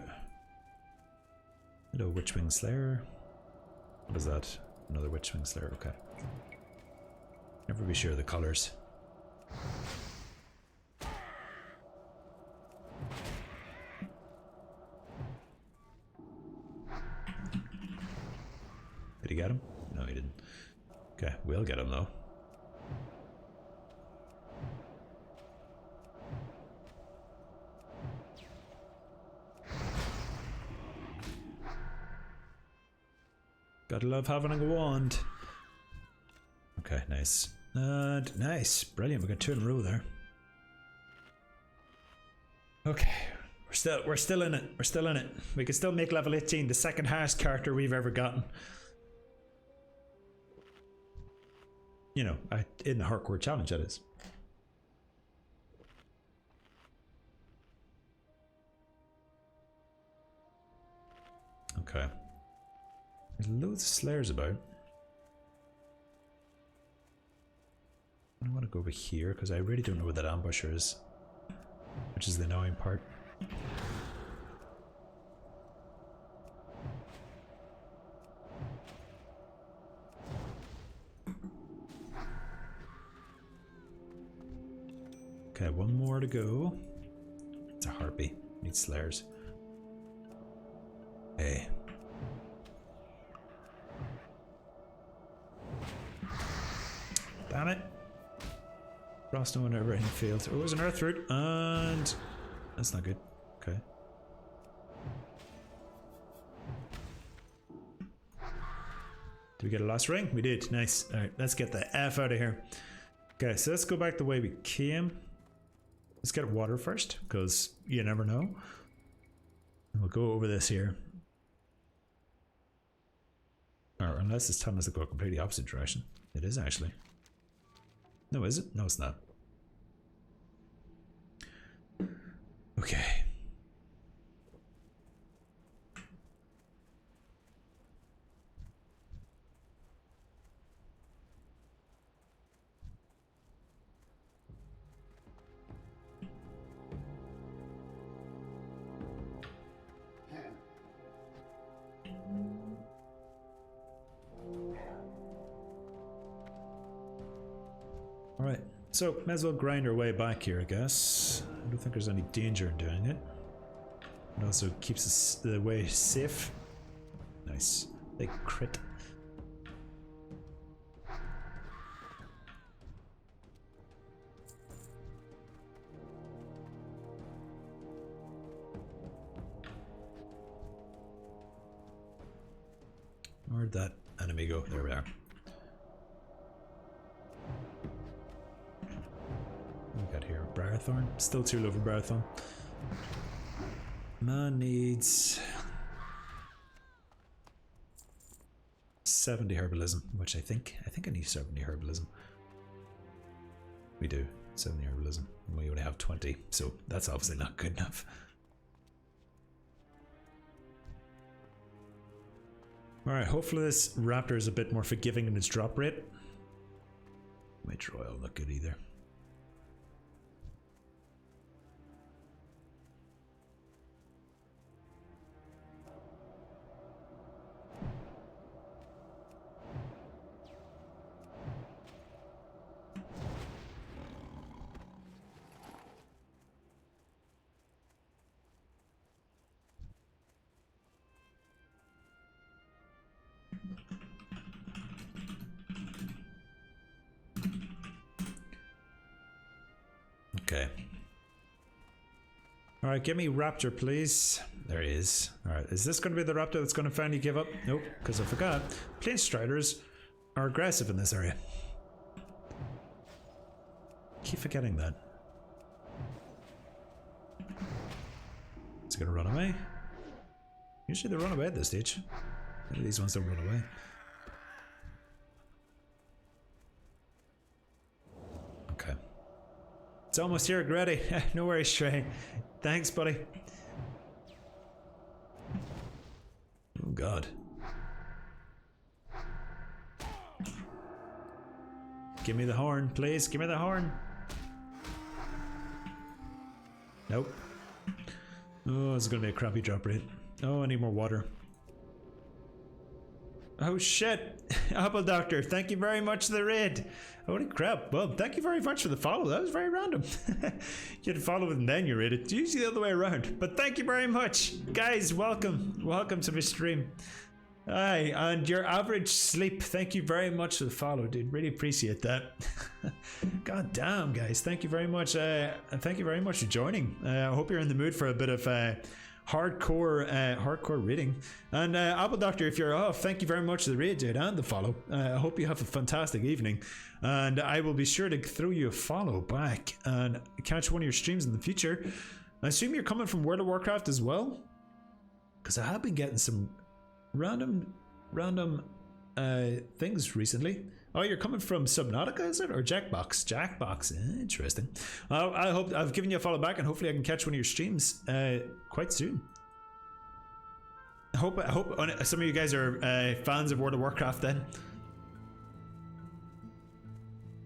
Hello, Witchwing Slayer. What is that? Another Witchwing Slayer, okay. Never be sure of the colours. Did he get him? No, he didn't. Okay, we'll get him though. Gotta love having a wand. Okay, nice. Nice. Brilliant. We got 2 in a row there. Okay. We're still in it. We're still in it. We can still make level 18, the second highest character we've ever gotten. You know, in the hardcore challenge, that is. Okay. There's loads of Slayers about. I want to go over here because I really don't know where that ambusher is, which is the annoying part. Okay, one more to go. It's a harpy. Need Slayers. Hey. Damn it. Frost no one ever in the field. Oh, it was an earth root, and that's not good. Okay. Did we get a last ring? We did. Nice. Alright, let's get the F out of here. Okay, so let's go back the way we came. Let's get water first, because you never know. And we'll go over this here. Or unless it's telling us to go a completely opposite direction. It is actually. No, is it? No, it's not. Okay. Alright, so may as well grind our way back here, I guess. I don't think there's any danger in doing it. It also keeps us the way safe. Nice. Big crit. Where'd that enemy go? There we are. What we got here? Briarthorn? Still too low for Briarthorn. Man needs 70 herbalism, which I think I need 70 herbalism. We do 70 herbalism. We only have 20, so that's obviously not good enough. Alright, hopefully this raptor is a bit more forgiving in its drop rate. Mage Royal, not good either. Okay. Alright, give me Raptor, please. There he is. Alright, is this going to be the Raptor that's going to finally give up? Nope, because I forgot. Plain Striders are aggressive in this area. Keep forgetting that. Is he going to run away? Usually they run away at this stage. Maybe these ones don't run away. Okay. It's almost here, Grady. No worries, Trey. Thanks, buddy. Oh, God. Give me the horn, please. Give me the horn. Nope. Oh, it's going to be a crappy drop rate. Oh, I need more water. Oh shit! Apple Doctor, thank you very much for the raid. Holy crap! Well, thank you very much for the follow. That was very random. You had to follow and then you raid it. It's usually the other way around. But thank you very much, guys. Welcome, welcome to my stream. Hi, and your average sleep. Thank you very much for the follow, dude. Really appreciate that. God damn, guys. Thank you very much. And thank you very much for joining. I hope you're in the mood for a bit of hardcore reading. And Apple Doctor, if you're off, thank you very much for the raid, dude, and the follow. I hope you have a fantastic evening, and I will be sure to throw you a follow back and catch one of your streams in the future. I assume you're coming from World of Warcraft as well, because I have been getting some random things recently. Oh, you're coming from Subnautica, is it? Or Jackbox? Jackbox, interesting. I hope I've given you a follow back, and hopefully I can catch one of your streams quite soon. I hope some of you guys are fans of World of Warcraft then.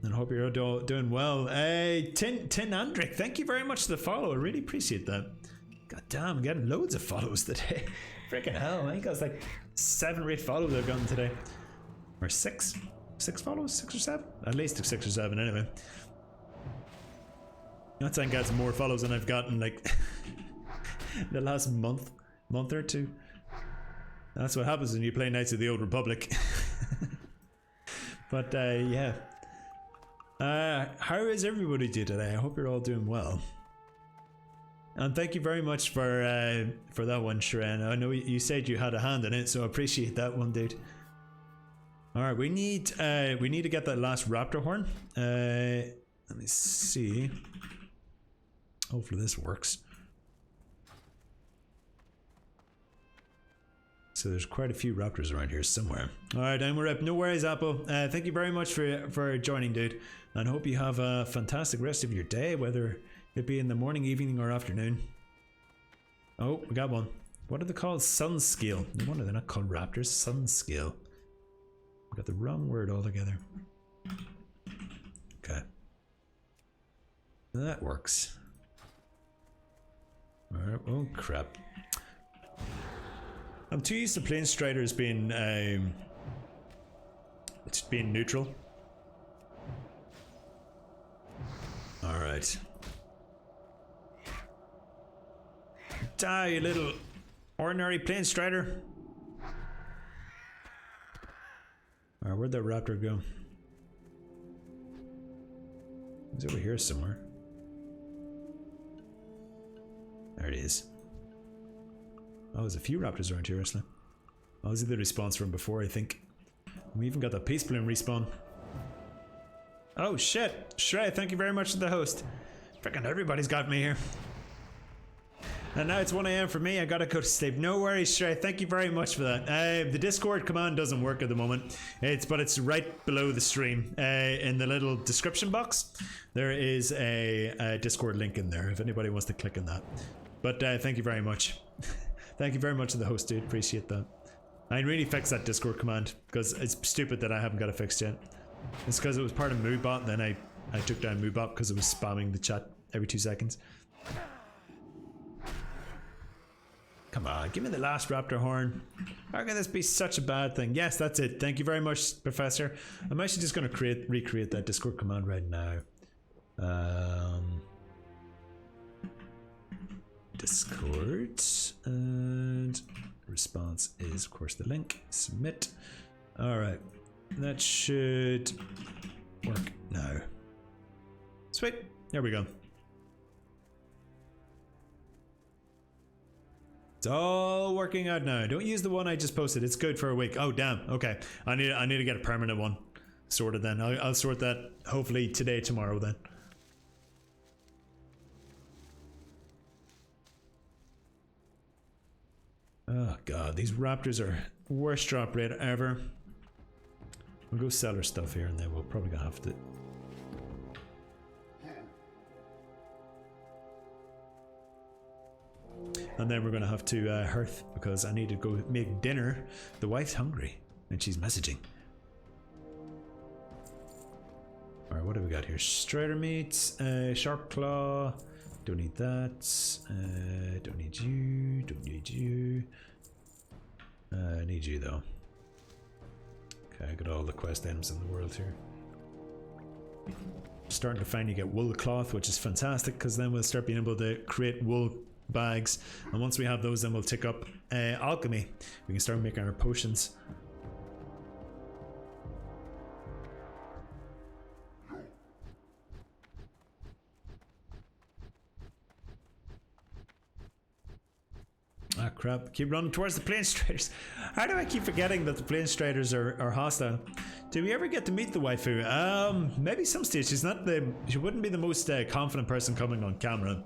And I hope you're doing well. Tin Andrick, thank you very much for the follow. I really appreciate that. God damn, I'm getting loads of follows today. Freaking hell, I think that's like 7 or 8 follows I've gotten today. Or 6 follows? 6 or 7? At least 6 or 7 anyway. That's I got some more follows than I've gotten like the last month or two. That's what happens when you play Knights of the Old Republic. But yeah. How is everybody doing today? I hope you're all doing well. And thank you very much for that one, Sharon. I know you said you had a hand in it, so I appreciate that one, dude. All right, we need to get that last raptor horn. Let me see. Hopefully this works. So there's quite a few raptors around here somewhere. All right, and we're up. No worries, Apple. Thank you very much for joining, dude. And hope you have a fantastic rest of your day, whether it be in the morning, evening, or afternoon. Oh, we got one. What are they called? Sunscale. No wonder they're not called raptors. Sunscale. We got the wrong word altogether. Okay. That works. Alright, oh crap. I'm too used to Plain Striders being neutral. Alright. Die, you little ordinary Plain Strider. Alright, where'd that raptor go? He's over here somewhere. There it is. Oh, there's a few raptors around here, isn't there? I was in the response room before, I think. We even got the peace balloon respawn. Oh shit! Shrey, thank you very much to the host. Freaking everybody's got me here. And now it's 1 AM for me, I gotta go to sleep. No worries, Shrey, thank you very much for that. The Discord command doesn't work at the moment. But it's right below the stream. In the little description box, there is a Discord link in there if anybody wants to click on that. But thank you very much. Thank you very much to the host, dude, appreciate that. I really fixed that Discord command, because it's stupid that I haven't got it fixed yet. It's because it was part of Moobot, and then I took down Moobot because it was spamming the chat every 2 seconds. Come on, give me the last raptor horn. How can this be such a bad thing? Yes, that's it. Thank you very much, Professor. I'm actually just going to recreate that Discord command right now. Discord, and response is of course the link. Submit. Alright, that should work now. Sweet, there we go. It's all working out now. Don't use the one I just posted. It's good for a week. Oh damn. Okay. I need to get a permanent one sorted then. I'll sort that hopefully today, tomorrow then. Oh god, these raptors are worst drop rate ever. We'll go sell our stuff here and then we'll probably have to. And then we're going to have to hearth because I need to go make dinner. The wife's hungry and she's messaging. Alright, what do we got here? Strider meat, shark claw. Don't need that. Don't need you. Don't need you. I need you though. Okay, I got all the quest items in the world here. Starting to finally get wool cloth, which is fantastic because then we'll start being able to create wool bags, and once we have those then we'll tick up alchemy. We can start making our potions. Ah crap, keep running towards the plane striders. How do I keep forgetting that the plane striders are hostile? Do we ever get to meet the waifu? Maybe some stage. She wouldn't be the most confident person coming on camera.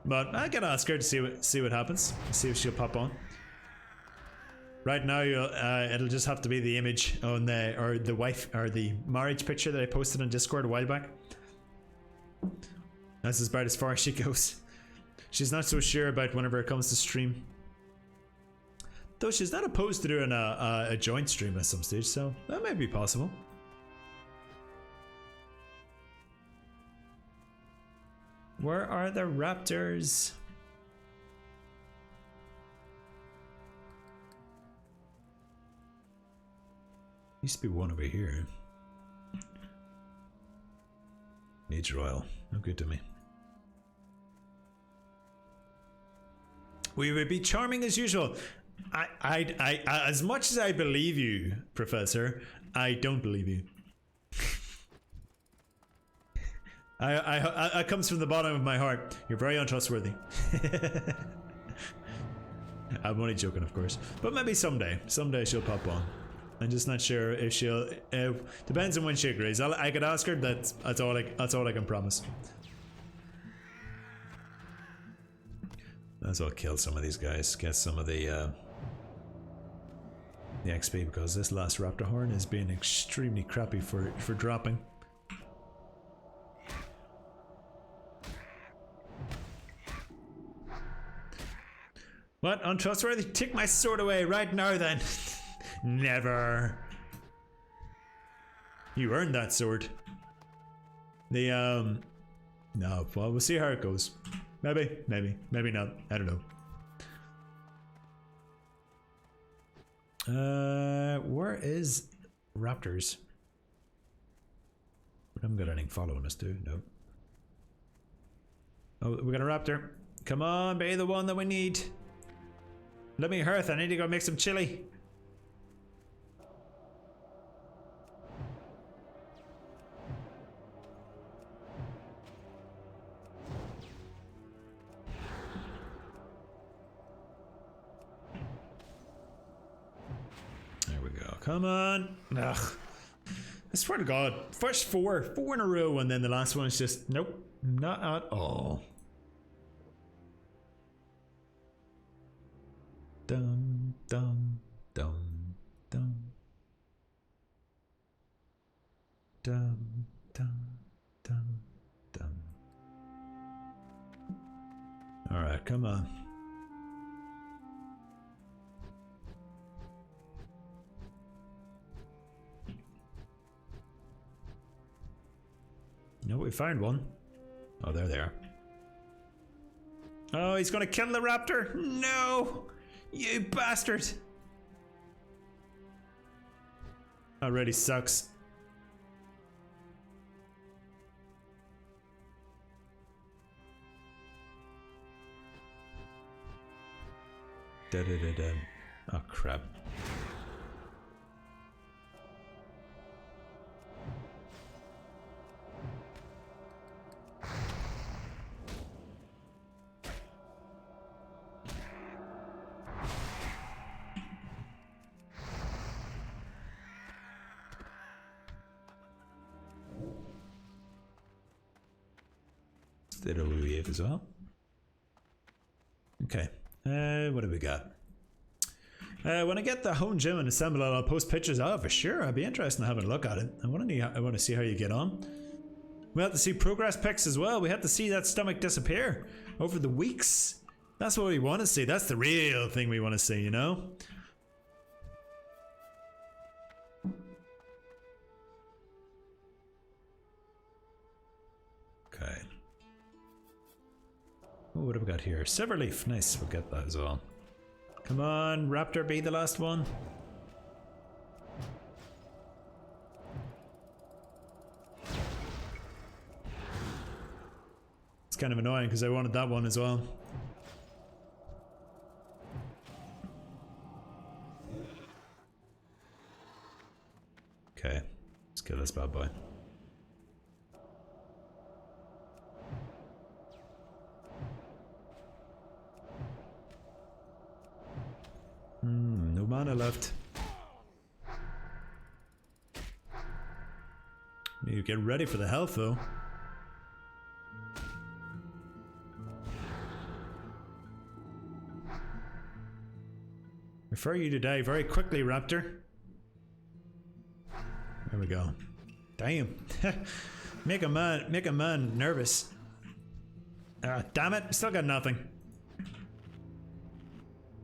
But I can ask her to see what happens. See if she'll pop on. Right now, it'll just have to be the image on the wife or the marriage picture that I posted on Discord a while back. That's about as far as she goes. She's not so sure about whenever it comes to stream. Though she's not opposed to doing a joint stream at some stage, so that might be possible. Where are the raptors? Used to be one over here. Mage Royal. No good to me. We would be charming as usual. I as much as I believe you, Professor, I don't believe you. I comes from the bottom of my heart. You're very untrustworthy. I'm only joking, of course, but maybe someday she'll pop on. I'm just not sure if she'll. Depends on when she agrees. I could ask her. That's all I can promise. Might as well kill some of these guys. Get some of the XP because this last raptor horn is being extremely crappy for dropping. What? Untrustworthy? Take my sword away right now then. Never. You earned that sword. No, well, we'll see how it goes. Maybe not. I don't know. Where is Raptors? We haven't got anything following us, dude. No. Oh, we got a raptor. Come on, be the one that we need. Let me hearth. I need to go make some chili. Come on. Ugh. I swear to God, first four in a row, and then the last one is just, nope, not at all. Dum, dum, dum, dum. Dum, dum, dum, dum. Alright, come on. No, we found one. Oh, there they are. Oh, he's gonna kill the raptor! No! You bastard! Already sucks. Da da da da. Oh crap. Did a wave as well. Okay, what do we got? When I get the home gym and assemble it, I'll post pictures. Oh, for sure, I'd be interested in having a look at it. I want to see how you get on. We have to see progress pics as well. We have to see that stomach disappear over the weeks. That's what we want to see. That's the real thing we want to see, you know? Okay. Oh, what have we got here? Silverleaf. Nice, we'll get that as well. Come on, Raptor, be the last one. It's kind of annoying because I wanted that one as well. Okay, let's kill this bad boy. No mana left. You get ready for the health though. Refer you to die very quickly, Raptor. There we go. Damn. make a man nervous. Damn it, still got nothing.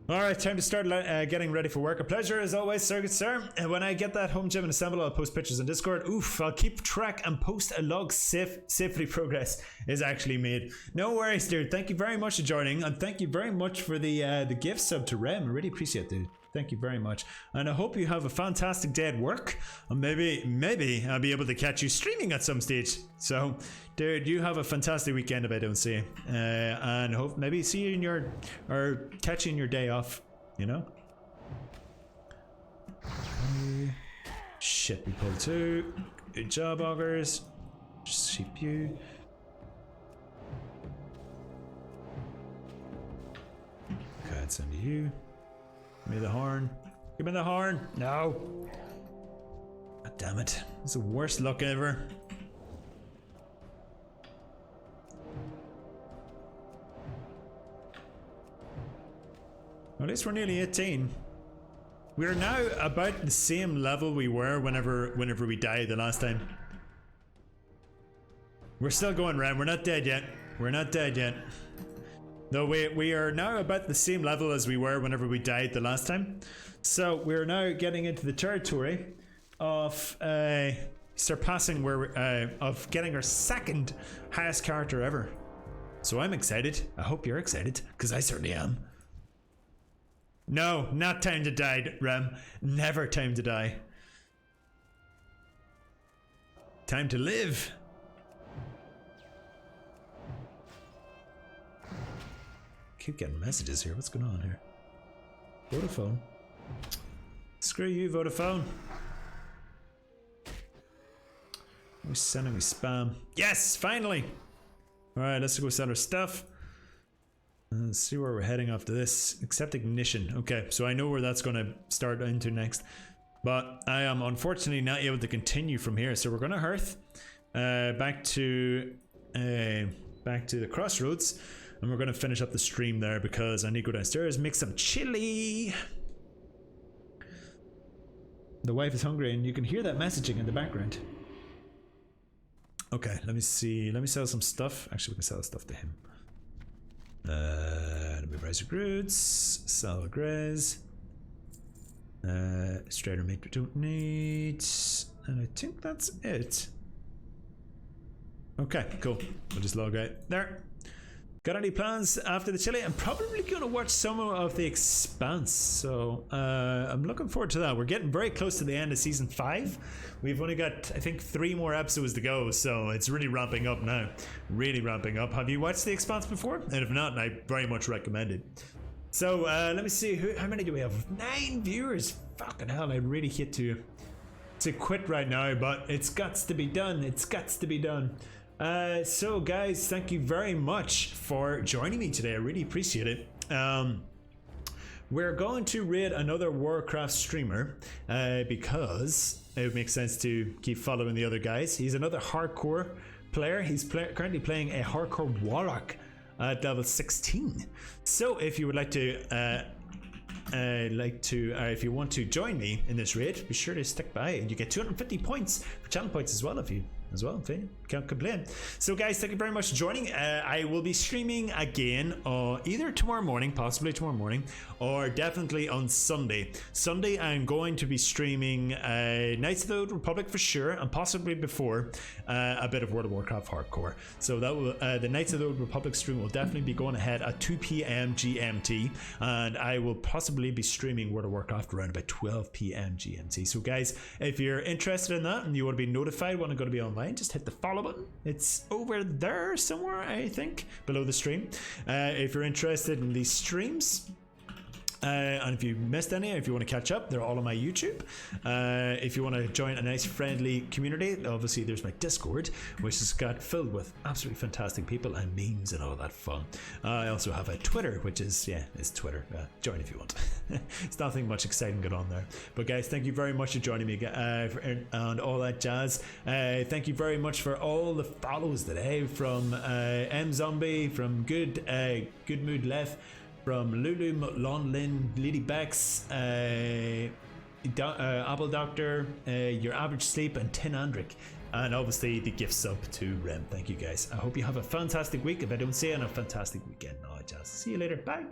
Alright, time to start getting ready for work. A pleasure as always, sir, good sir. And when I get that home gym and assemble, I'll post pictures on Discord. Oof, I'll keep track and post a log safely progress is actually made. No worries, dude. Thank you very much for joining, and thank you very much for the gift sub to Rem. I really appreciate it, dude. Thank you very much. And I hope you have a fantastic day at work. And maybe I'll be able to catch you streaming at some stage. So, dude, you have a fantastic weekend if I don't see you. And hope maybe see you in your, or catch you in your day off, you know? Shit, we pulled two. Good job, augers. Just sheep you. Okay, it's into you. Give me the horn. Give me the horn. No. God damn it. It's the worst luck ever. At least we're nearly 18. We're now about the same level we were whenever we died the last time. We're still going round. We're not dead yet. We're not dead yet. No, we are now about the same level as we were whenever we died the last time. So we're now getting into the territory of surpassing of getting our second highest character ever. So I'm excited. I hope you're excited, because I certainly am. No, not time to die, Rem. Never time to die. Time to live. Keep getting messages here. What's going on here? Vodafone. Screw you, Vodafone. Who's sending me spam? Yes, finally. All right, let's go sell our stuff. Let's see where we're heading after this. Accept ignition. Okay, so I know where that's going to start into next. But I am unfortunately not able to continue from here, so we're going to Hearth, back to the crossroads, and we're going to finish up the stream there because I need to go downstairs, make some chili. The wife is hungry, and you can hear that messaging in the background. Okay, let me see. Let me sell some stuff. Actually, we can sell stuff to him. Let me raise recruits, sell graze. Strider mate we don't need, and I think that's it. Okay, cool. We'll just log out there. Got any plans after the chili? I'm probably going to watch some of The Expanse, so I'm looking forward to that. We're getting very close to the end of season 5. We've only got, I think, 3 more episodes to go, so it's really ramping up now. Really ramping up. Have you watched The Expanse before? And if not, I very much recommend it. So let me see, how many do we have? 9 viewers. Fucking hell, I really hate to quit right now, but it's got to be done. It's got to be done. So guys, thank you very much for joining me today. I really appreciate it. We're going to raid another Warcraft streamer because it makes sense to keep following the other guys. He's another hardcore player. He's currently playing a hardcore warlock at level 16. So if you would like to if you want to join me in this raid, be sure to stick by, and you get 250 points for channel points as well if you can't complain. So guys, thank you very much for joining. I will be streaming again either tomorrow morning, possibly tomorrow morning, or definitely on Sunday. Sunday I'm going to be streaming Knights of the Old Republic for sure, and possibly before a bit of World of Warcraft hardcore. So that will the Knights of the Old Republic stream will definitely be going ahead at 2 p.m. GMT, and I will possibly be streaming World of Warcraft around about 12 p.m. GMT. So guys, if you're interested in that and you want to be notified when I'm going to be online, just hit the follow button. It's over there somewhere, I think, below the stream. If you're interested in these streams, and if you missed any, if you want to catch up, they're all on my YouTube. If you want to join a nice friendly community, obviously there's my Discord, which has got filled with absolutely fantastic people and memes and all that fun. I also have a Twitter, which is, it's Twitter. Join if you want. It's nothing much exciting going on there. But guys, thank you very much for joining me and all that jazz. Thank you very much for all the follows today from M Zombie, from Good Mood Left, from Lulu, Lon Lin, Lady Bex, Apple Doctor, Your Average Sleep, and Tin Andric. And obviously the gift sub to Rem. Thank you guys. I hope you have a fantastic week. If I don't see you, and a fantastic weekend. No, just see you later. Bye.